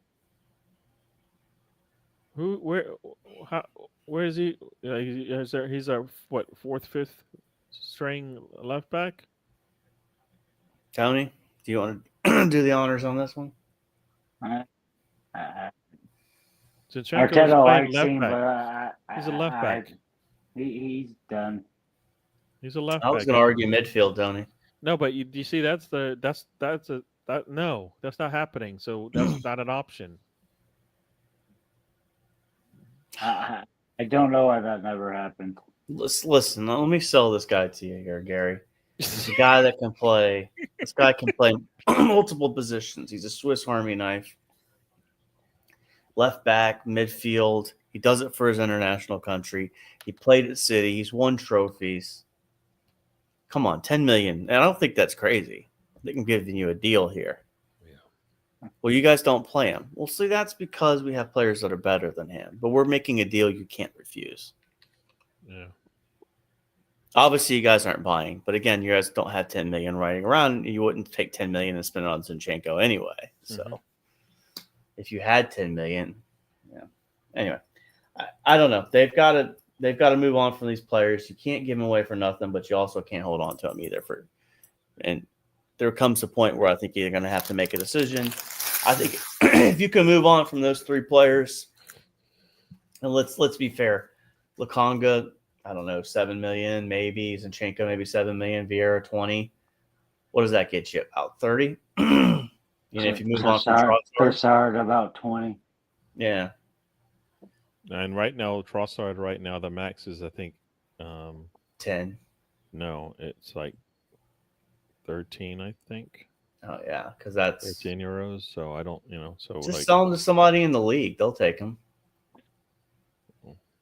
Where is he? He's our fourth, fifth string left back. Tony, do you want to do the honors on this one? Arteta likes him, but he's a left back. He's done. He's a left back. I was going to argue midfield, Tony. No, but you see, that's not happening. So that's not an option. I don't know why that never happened. Listen, let me sell this guy to you here, Gary. He's a guy that can play. This guy can play multiple positions. He's a Swiss Army knife. Left back, midfield. He does it for his international country. He played at City. He's won trophies. Come on, 10 million. And I don't think that's crazy. They can give you a deal here. Yeah. Well, you guys don't play him. Well, see, that's because we have players that are better than him. But we're making a deal you can't refuse. Yeah. Obviously, you guys aren't buying. But again, you guys don't have 10 million riding around. You wouldn't take 10 million and spend it on Zinchenko anyway. So if you had 10 million, yeah. Anyway, I don't know. They've got to move on from these players. You can't give them away for nothing, but you also can't hold on to them either. And there comes a point where I think you're going to have to make a decision. I think if you can move on from those three players, and let's be fair, Lakonga, I don't know, 7 million maybe, Zinchenko maybe 7 million, Vieira 20. What does that get you? About 30. If you move on from Trossard, about 20. Yeah. And right now, Trossard, the max is, I think, 10. No, it's like 13, I think. Oh, yeah, because that's 13 euros. So I don't, so just sell them to somebody in the league. They'll take them.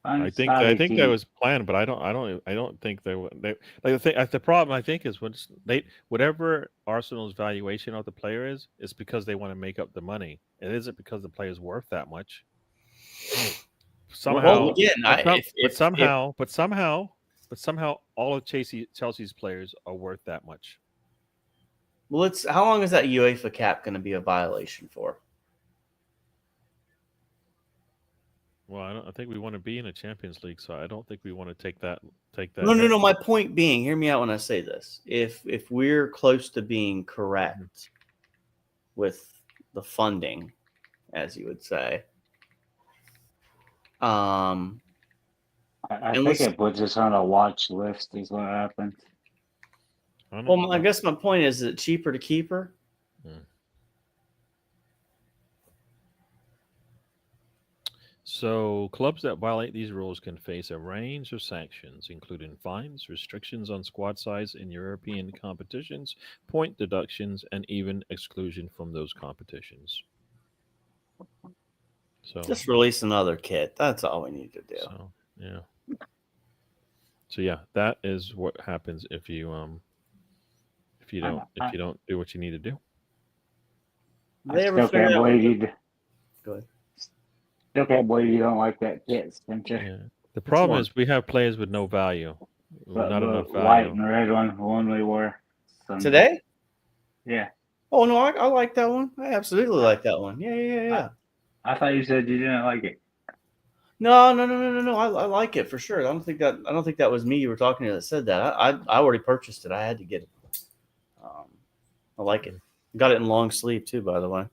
I think that was planned, but I don't think they like the problem I think is whatever Arsenal's valuation of the player is because they want to make up the money. It isn't because the player is worth that much. Somehow, Well, again, but somehow, all of Chelsea's players are worth that much. well, how long is that UEFA cap going to be a violation for? Well, I think we want to be in a Champions League, so I don't think we want to take that. No. My point being, hear me out when I say this. If we're close to being correct with the funding, as you would say, I think it puts us on a watch list. Is what happens. Well, I guess my point is it cheaper to keep her? So, clubs that violate these rules can face a range of sanctions, including fines, restrictions on squad size in European competitions, point deductions, and even exclusion from those competitions. So, just release another kit. That's all we need to do. So yeah, that is what happens if you don't do what you need to do. I still can't believe you. Go ahead. Still can't believe you don't like that kit, Spencer. Yeah. The problem is we have players with no value. Not enough value. White and red one we wore Sunday. Today? Yeah. Oh no, I like that one. I absolutely like that one. Yeah. I thought you said you didn't like it. No. I like it for sure. I don't think that was me you were talking to that said that. I already purchased it. I had to get it. I like it. Got it in long sleeve too, by the way.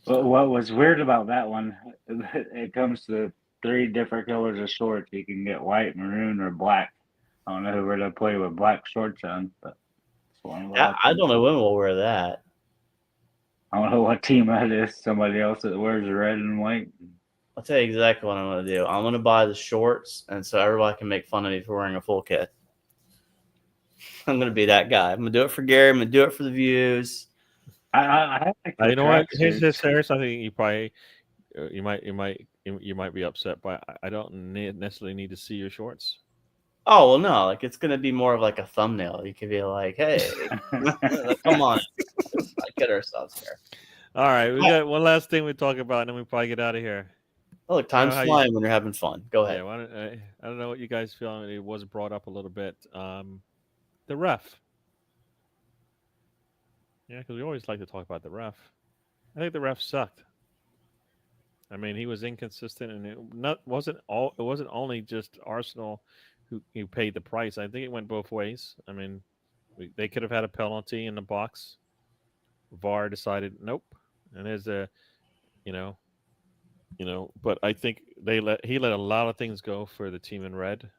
But what was weird about that one, it comes to 3 different colors of shorts. You can get white, maroon, or black. I don't know who we're going to play with black shorts on, but it's one of the I don't know when we'll wear that. I don't know what team that is. Somebody else that wears red and white. I'll tell you exactly what I'm going to do. I'm going to buy the shorts, and so everybody can make fun of me for wearing a full kit. I'm going to be that guy. I'm going to do it for Gary. I'm going to do it for the views. I you know what? Here's this, Harris. I think you probably you might be upset, but I don't necessarily need to see your shorts. Oh well, no. Like it's gonna be more of like a thumbnail. You could be like, "Hey, come on, let's not get ourselves here." All right, we got one last thing we talk about, and then we probably get out of here. Oh, look, time's flying when you're having fun. Go ahead. Yeah, I don't know what you guys feel. It was brought up a little bit. The ref. Yeah, because we always like to talk about the ref. I think the ref sucked. I mean, he was inconsistent, and it wasn't only just Arsenal who paid the price. I think it went both ways. I mean, they could have had a penalty in the box. VAR decided nope, and there's but I think he let a lot of things go for the team in red.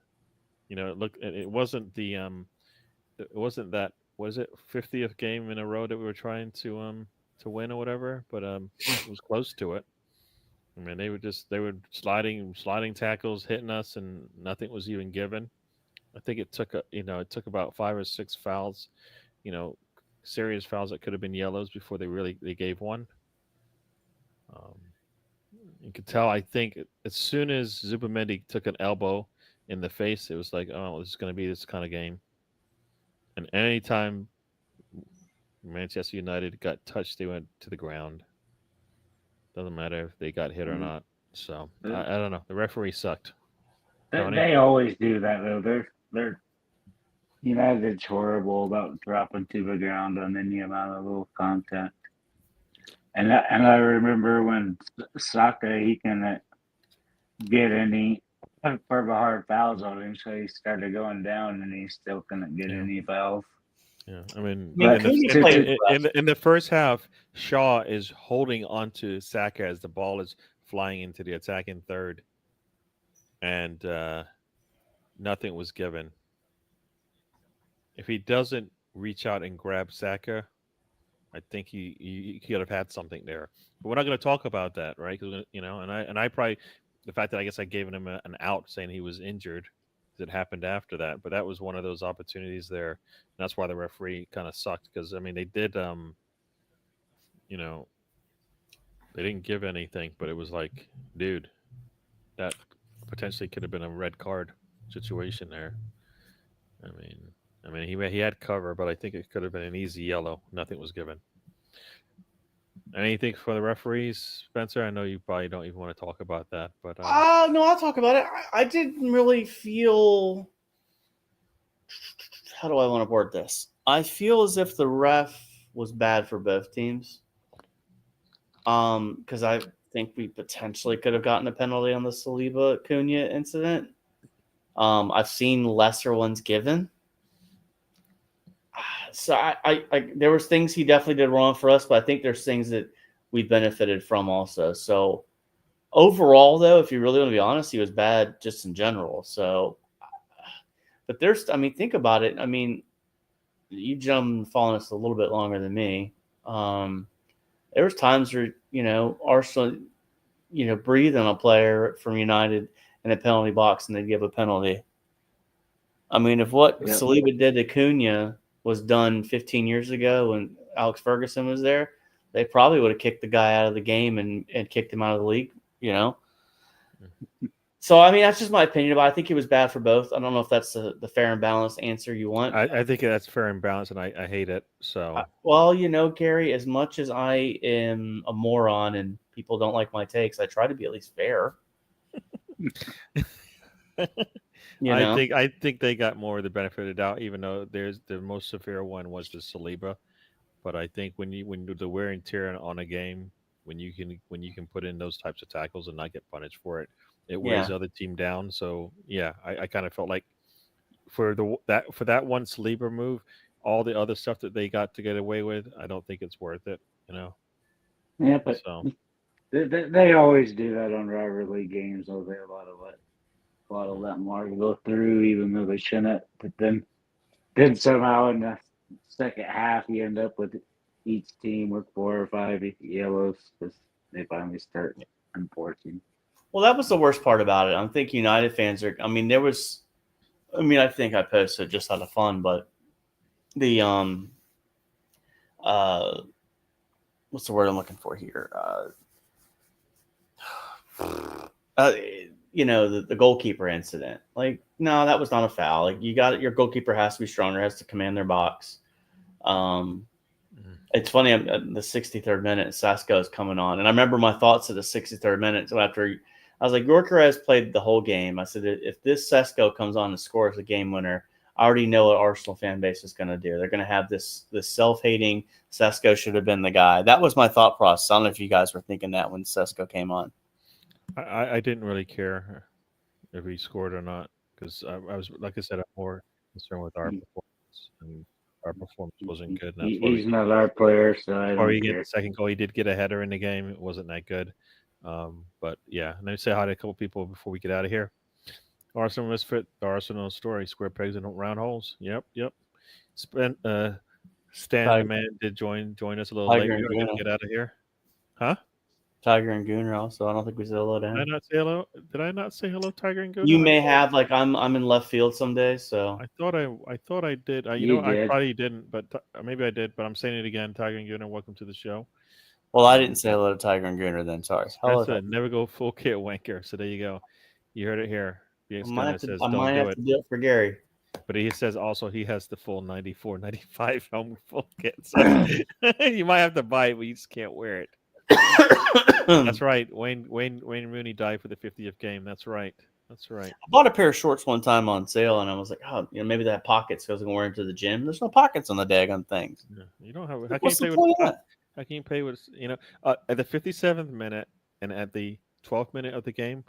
It wasn't that. Was it 50th game in a row that we were trying to win or whatever? But it was close to it. I mean, they were sliding tackles, hitting us, and nothing was even given. I think it took about 5 or 6 fouls, serious fouls that could have been yellows before they gave one. You could tell. I think as soon as Zubamendi took an elbow in the face, it was like, oh, this is going to be this kind of game. And anytime Manchester United got touched, they went to the ground. Doesn't matter if they got hit or not. So I don't know. The referee sucked. They always do that though. They're United's horrible about dropping to the ground on any amount of little contact. And I remember when Saka, he couldn't get any for hard fouls on him, so he started going down, and he still couldn't get any fouls. Yeah, I mean, in the first half, Shaw is holding onto Saka as the ball is flying into the attacking third, and nothing was given. If he doesn't reach out and grab Saka, I think he could have had something there. But we're not going to talk about that, right? And I probably the fact that I guess I gave him an out saying he was injured. It happened after that, but that was one of those opportunities there. And that's why the referee kind of sucked because I mean they did, they didn't give anything, but it was like, dude, that potentially could have been a red card situation there. I mean, he had cover, but I think it could have been an easy yellow. Nothing was given. Anything for the referees, Spencer? I know you probably don't even want to talk about that, but No, I'll talk about it. I didn't really feel. How do I want to word this? I feel as if the ref was bad for both teams. Because I think we potentially could have gotten a penalty on the Saliba Cunha incident. I've seen lesser ones given. So I there was things he definitely did wrong for us, but I think there's things that we benefited from also. So overall, though, if you really want to be honest, he was bad just in general. So, but think about it. I mean, you jumped following us a little bit longer than me. There was times where Arsenal, breathe on a player from United in a penalty box and they'd give a penalty. I mean, if what Saliba did to Cunha was done 15 years ago when Alex Ferguson was there, they probably would have kicked the guy out of the game and kicked him out of the league, So, I mean, that's just my opinion about it. I think it was bad for both. I don't know if that's the fair and balanced answer you want. I think that's fair and balanced, and I hate it. So, well, Gary, as much as I am a moron and people don't like my takes, I try to be at least fair. I think they got more of the benefit of the doubt, even though there's the most severe one was the Saliba. But I think when the wear and tear on a game, when you can put in those types of tackles and not get punished for it, it wears the other team down. So yeah, I kind of felt like for that one Saliba move, all the other stuff that they got to get away with, I don't think it's worth it. Yeah, but they always do that on rivalry games. Though they a lot of let Mark go through, even though they shouldn't. But then somehow in the second half, you end up with each team with 4 or 5 yellows because they finally start enforcing. Well, that was the worst part about it. I think United fans are. I mean, I think I posted just out of fun, but the what's the word I'm looking for here? The goalkeeper incident. Like, no, that was not a foul. Like, your goalkeeper has to be stronger, has to command their box. It's funny, the 63rd minute, Sesko is coming on. And I remember my thoughts at the 63rd minute. So after I was like, Gyökeres played the whole game. I said, if this Sesko comes on and scores a game winner, I already know what Arsenal fan base is going to do. They're going to have this self-hating Sesko should have been the guy. That was my thought process. I don't know if you guys were thinking that when Sesko came on. I didn't really care if he scored or not because I was, like I said, I'm more concerned with our performance, and our performance wasn't good. And that's he's not our player, so I don't get care. the second goal. He did get a header in the game. It wasn't that good. But yeah, let me say hi to a couple people before we get out of here. Arsenal Misfit, the Arsenal story, square pegs in round holes. Yep. Stan the man did join us a little late. We're going to get out of here. Huh? Tiger and Gooner also. I don't think we said hello to him. Did I not say hello? Did I not say hello, Tiger and Gooner? You may have. Like, I'm in left field some days, so I thought I did. I probably didn't, but maybe I did. But I'm saying it again. Tiger and Gooner, welcome to the show. Well, I didn't say hello to Tiger and Gooner then. Sorry. Hello. Never go full kit wanker. So there you go. You heard it here. I might have to do it for Gary. But he says also he has the full 94, 95 home full kit. So you might have to buy it, but you just can't wear it. That's right. Wayne Rooney died for the 50th game. That's right. I bought a pair of shorts one time on sale, and I was like, oh, maybe they have pockets because I was going to wear them to the gym. There's no pockets on the daggone things. Yeah, you don't have. What's the point of that? How can you play with? At the 57th minute and at the 12th minute of the game,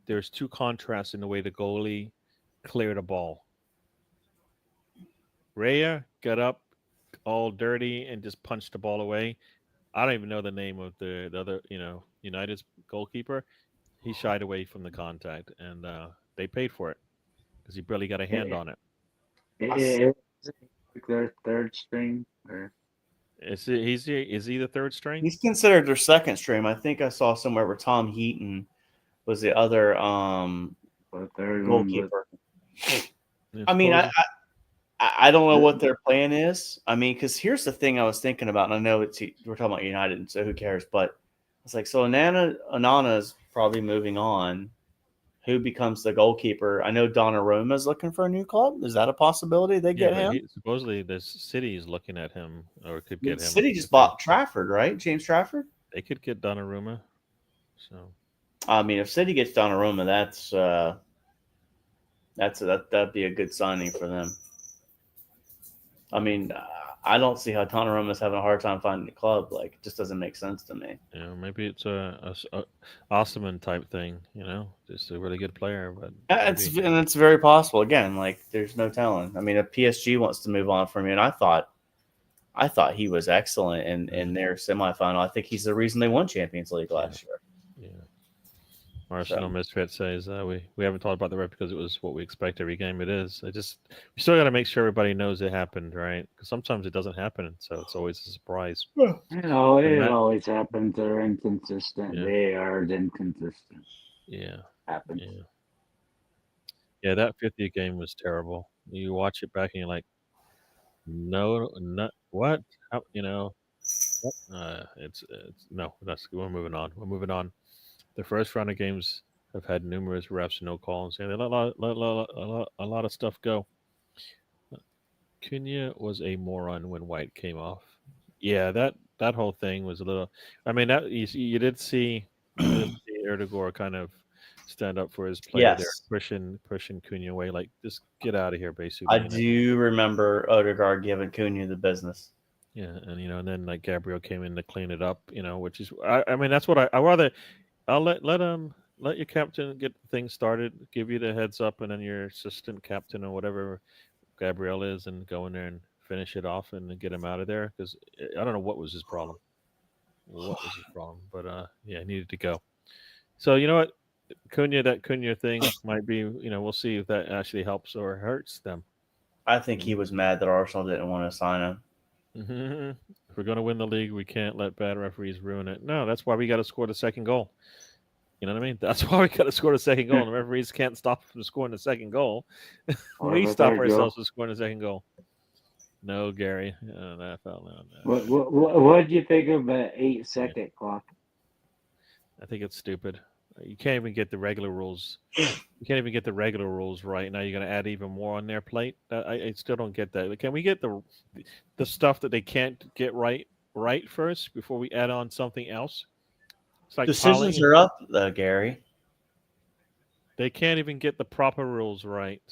there's two contrasts in the way the goalie cleared a ball. Raya got up all dirty and just punched the ball away. I don't even know the name of the other, United's goalkeeper. He shied away from the contact, and they paid for it because he barely got a hand on it. Is their third string? Or? Is he the third string? He's considered their second string. I think I saw somewhere where Tom Heaton was the other goalkeeper. I mean, I don't know what their plan is. I mean, because here's the thing I was thinking about, and I know we're talking about United, so who cares? But it's like, so Onana is probably moving on. who becomes the goalkeeper. I know Donnarumma is looking for a new club. Is that a possibility they Yeah, get but him? supposedly the city is looking at him, or could get him. City just bought Trafford, right? James Trafford. They could get Donnarumma. So I mean, if City gets Donnarumma, that'd be a good signing for them. I mean, I don't see how Donnarumma's having a hard time finding a club. Like, it just doesn't make sense to me. maybe it's a Osman type thing. Just a really good player, but It's very possible. Again, like there's no telling. I mean, if PSG wants to move on from you, and I thought he was excellent in their semifinal. I think he's the reason they won Champions League last year. Yeah. Arsenal Misfit says we haven't talked about the rep because it was what we expect every game. It is. We still got to make sure everybody knows it happened, right? Because sometimes it doesn't happen, so it's always a surprise. It always happens. They're inconsistent. Yeah. They are inconsistent. Yeah. Happens. Yeah, that 50 game was terrible. You watch it back and you're like, no, not what? How, it's no. We're moving on. We're moving on. The first round of games have had numerous refs no calls, and they let a lot of stuff go. Cunha was a moron when White came off. Yeah, that whole thing was a little. I mean, that you did see Erdogan kind of stand up for his player there, pushing Cunha away, like just get out of here, basically. I do remember Odegaard giving Cunha the business. Yeah, and then like Gabriel came in to clean it up, which is I mean that's what I rather. I'll let your captain get things started, give you the heads up, and then your assistant captain or whatever Gabriel is, and go in there and finish it off and get him out of there. Because I don't know what was his problem. But yeah, he needed to go. So you know what, that Cunha thing might be. We'll see if that actually helps or hurts them. I think he was mad that Arsenal didn't want to sign him. Mm-hmm. If we're going to win the league, we can't let bad referees ruin it. No, that's why we got to score the second goal. You know what I mean? That's why we got to score the second goal. And the referees can't stop from scoring the second goal. We stop ourselves from scoring the second goal. No, Gary. That fell down. What did you think of the 8-second clock? I think it's stupid. You can't even get the regular rules. You can't even get the regular rules right. Now you're going to add even more on their plate. I still don't get that. Can we get the stuff that they can't get right first before we add on something else? It's like decisions are up, though, Gary. They can't even get the proper rules right.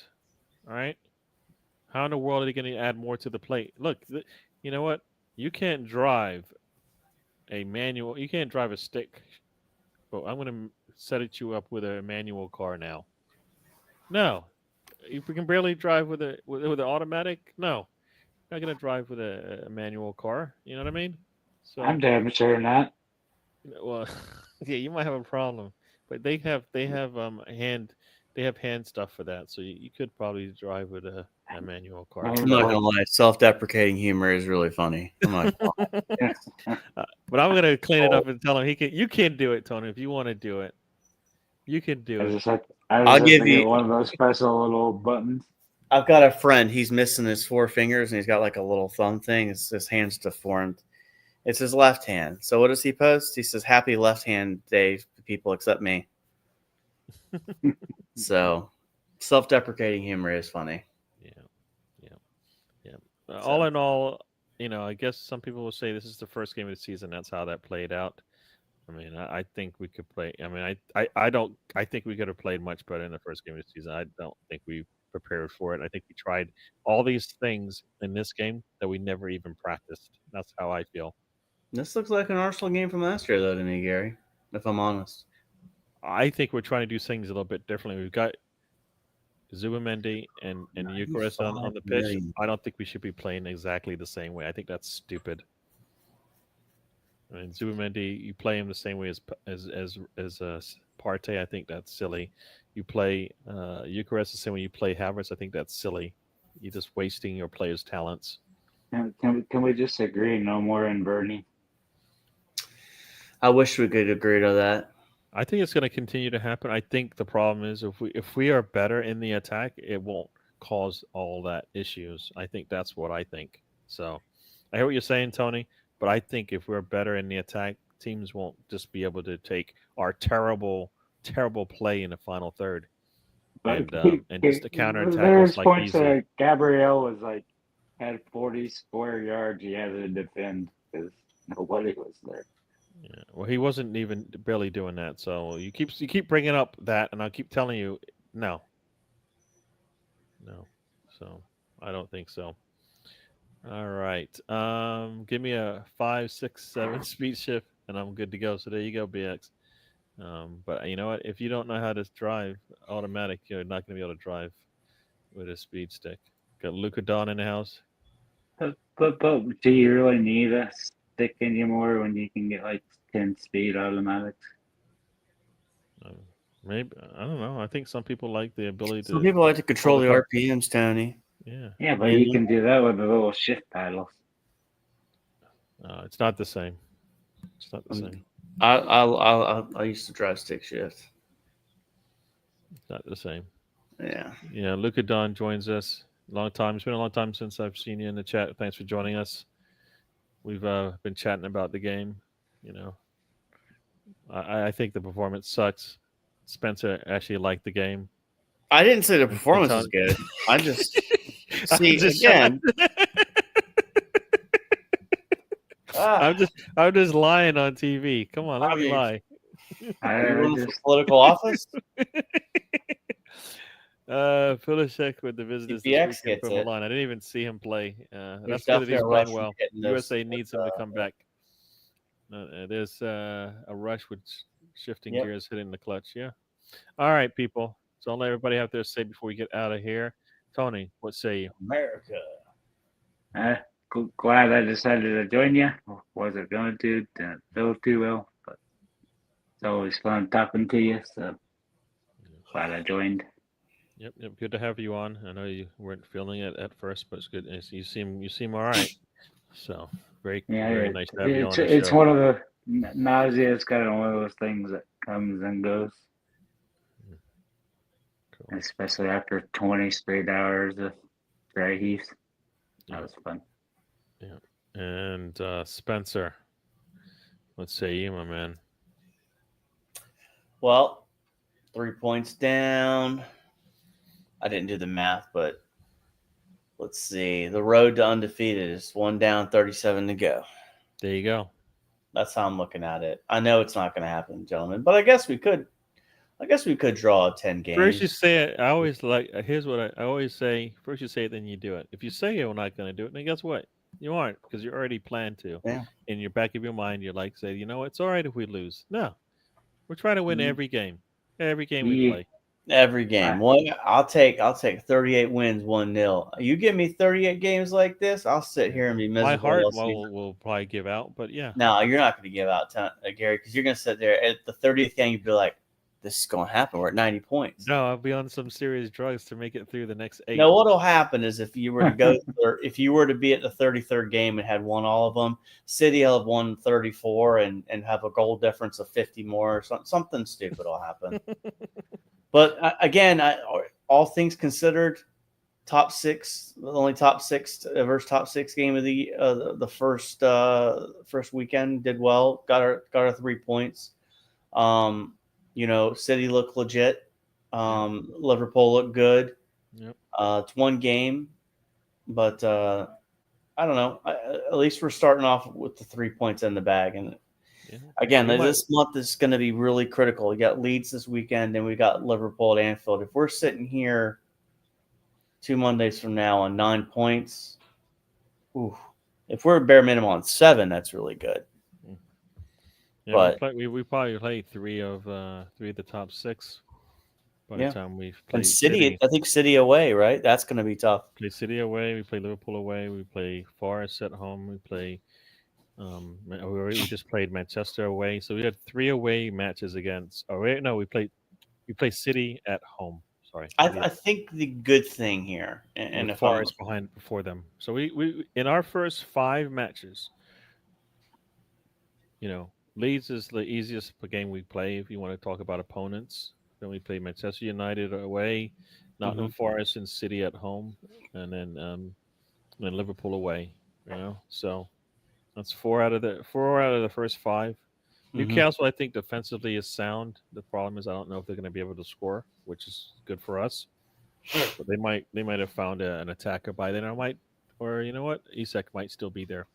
All right? How in the world are they going to add more to the plate? Look, you know what? You can't drive a manual. You can't drive a stick. But I'm going to set you up with a manual car now. No, if we can barely drive with an automatic, no, not going to drive with a manual car. You know what I mean? So I'm damn sure not. Well, yeah, you might have a problem, but they have hand stuff for that, so you could probably drive with a manual car. I'm not gonna lie, self-deprecating humor is really funny. But I'm gonna clean it up and tell him you can do it, Tony, if you want to do it. You can do it. I'll give you one of those special little buttons. I've got a friend. He's missing his 4 fingers, and he's got like a little thumb thing. His hand's deformed. It's his left hand. So what does he post? He says, "Happy Left Hand Day to people except me." So self-deprecating humor is funny. Yeah. All in all, I guess some people will say this is the first game of the season. That's how that played out. I mean, I think we could play. I mean, I think we could have played much better in the first game of the season. I don't think we prepared for it. I think we tried all these things in this game that we never even practiced. That's how I feel. This looks like an Arsenal game from last year, though, to me, Gary, if I'm honest. I think we're trying to do things a little bit differently. We've got Zubimendi and Eucharist on the pitch. I don't think we should be playing exactly the same way. I think that's stupid. I mean, Zubimendi, you play him the same way as Partey. I think that's silly. You play Eucharist the same way you play Havertz. I think that's silly. You're just wasting your players' talents. Can we just agree no more in Bernie? I wish we could agree to that. I think it's going to continue to happen. I think the problem is if we are better in the attack, it won't cause all that issues. I think that's what I think. So I hear what you're saying, Tony, but I think if we're better in the attack, teams won't just be able to take our terrible terrible play in the final third, But and just a counterattack there's was like points easy. that Gabrielle was like had 40 square yards he had to defend because nobody was there. Yeah. Well, he wasn't even barely doing that. So you keep bringing up that, and I'll keep telling you, no. So I don't think so. All right. Give me a 5, 6, 7 speed shift, and I'm good to go. So there you go, BX. But you know what? If you don't know how to drive automatic, you're not going to be able to drive with a speed stick. Got Luca Don in the house. But do you really need a stick anymore when you can get like 10 speed automatics? Maybe I don't know. I think some people like the ability Some to. people like to control the car. RPMs, Tony. Yeah. Yeah, but you can do that with the little shift paddles. It's not the same. It's not the same. I used to drive stick shift. It's not the same. Yeah. Yeah. Luca Don joins us. Long time. It's been a long time since I've seen you in the chat. Thanks for joining us. We've been chatting about the game. You know, I think the performance sucks. Spencer actually liked the game. I didn't say the performance was good. I just see again. I'm just lying on TV. Come on, let me lie. Are you running for political office? Filishek with the visitors this weekend from Milan. I didn't even see him play. That's good that he's playing well. USA needs him to come back. There's a rush with shifting gears, hitting the clutch. Yeah. All right, people. So I'll let everybody have their say before we get out of here. Tony, what say you? America. Glad I decided to join you. Wasn't going to feel too well, but it's always fun talking to you. So glad I joined. Yep. Good to have you on. I know you weren't feeling it at first, but it's good. You seem all right. So very nice to have you on the show. It's one of the nausea. It's kind of one of those things that comes and goes. Cool. Especially after 20 straight hours of dry heaves. That was fun. Yeah. And Spencer, what say you, my man? Well, 3 points down. I didn't do the math, but let's see. The road to undefeated is 1 down, 37 to go. There you go. That's how I'm looking at it. I know it's not going to happen, gentlemen, but I guess we could draw 10 games. First you say it. I always here's what I always say. First you say it, then you do it. If you say you're not going to do it, then guess what? You aren't, because you already planned to. Yeah. In your back of your mind, you're like, say, you know what? It's all right if we lose. No. We're trying to win every game. Every game we play. Every game. I'll take 38 wins, 1-0. You give me 38 games like this, I'll sit here and be miserable. My heart will probably give out, but yeah. No, you're not going to give out, Gary, because you're going to sit there at the 30th game. You'd be like, "This is going to happen. We're at 90 points." No, I'll be on some serious drugs to make it through the next 8. No, what'll happen is if you were to go, if you were to be at the 33rd game and had won all of them, City will have won 34 and have a goal difference of 50 more. Or something stupid will happen. But again, all things considered, top 6, only top 6 versus top 6 game of the first weekend did well. Got our 3 points. City looked legit. Liverpool looked good. Yep. It's one game, but I don't know. At least we're starting off with the 3 points in the bag, and again, this month is going to be really critical. We got Leeds this weekend, and we got Liverpool at Anfield. If we're sitting here 2 Mondays from now on 9 points, if we're bare minimum on 7, that's really good. Yeah, but we probably played 3 of the top 6 by the time we've played. And City, I think City away, right? That's going to be tough. Play City away. We play Liverpool away. We play Forest at home. We play. We just played Manchester away. So we had 3 away matches against. We played City at home. Sorry. I think the good thing here, and if Forest before them. So we in our first 5 matches, Leeds is the easiest game we play if you want to talk about opponents. Then we play Manchester United away, Nottingham Forest and City at home, and then Liverpool away. So that's 4 out of the first 5. Newcastle, I think defensively is sound. The problem is I don't know if they're going to be able to score, which is good for us. But they might have found an attacker by then. Or you know what, Isak might still be there.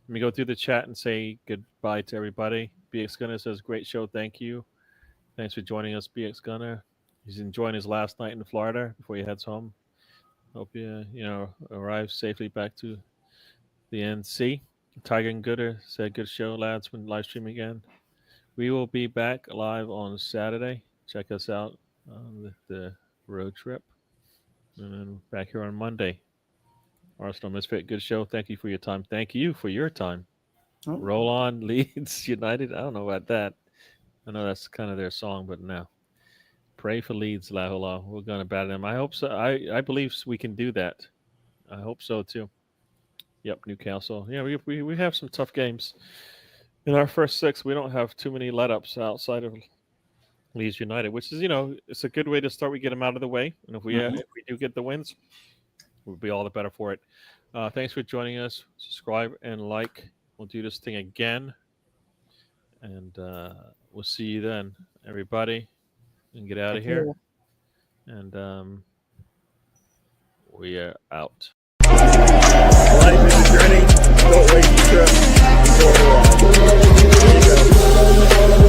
Let me go through the chat and say goodbye to everybody. BX Gunner says, "Great show, thank you. Thanks for joining us, BX Gunner. He's enjoying his last night in Florida before he heads home. Hope you arrive safely back to the NC." Tiger and Gooder said, "Good show, lads. When live stream again. We will be back live on Saturday. Check us out on the road trip. And then back here on Monday. Arsenal Misfit, good show. Thank you for your time. Thank you for your time. Oh. Roll on, Leeds United. I don't know about that. I know that's kind of their song, but no. Pray for Leeds, Lahola. We're going to bat them. I hope so. I believe we can do that. I hope so, too. Yep, Newcastle. Yeah, we have some tough games. In our first 6, we don't have too many let-ups outside of Leeds United, which is, it's a good way to start. We get them out of the way. And if we do get the wins, we'll be all the better for it. Thanks for joining us. Subscribe and like. We'll do this thing again. And we'll see you then, everybody. And get out of here. And we are out. Life is a journey. Don't waste your trip. Enjoy the ride. There you go.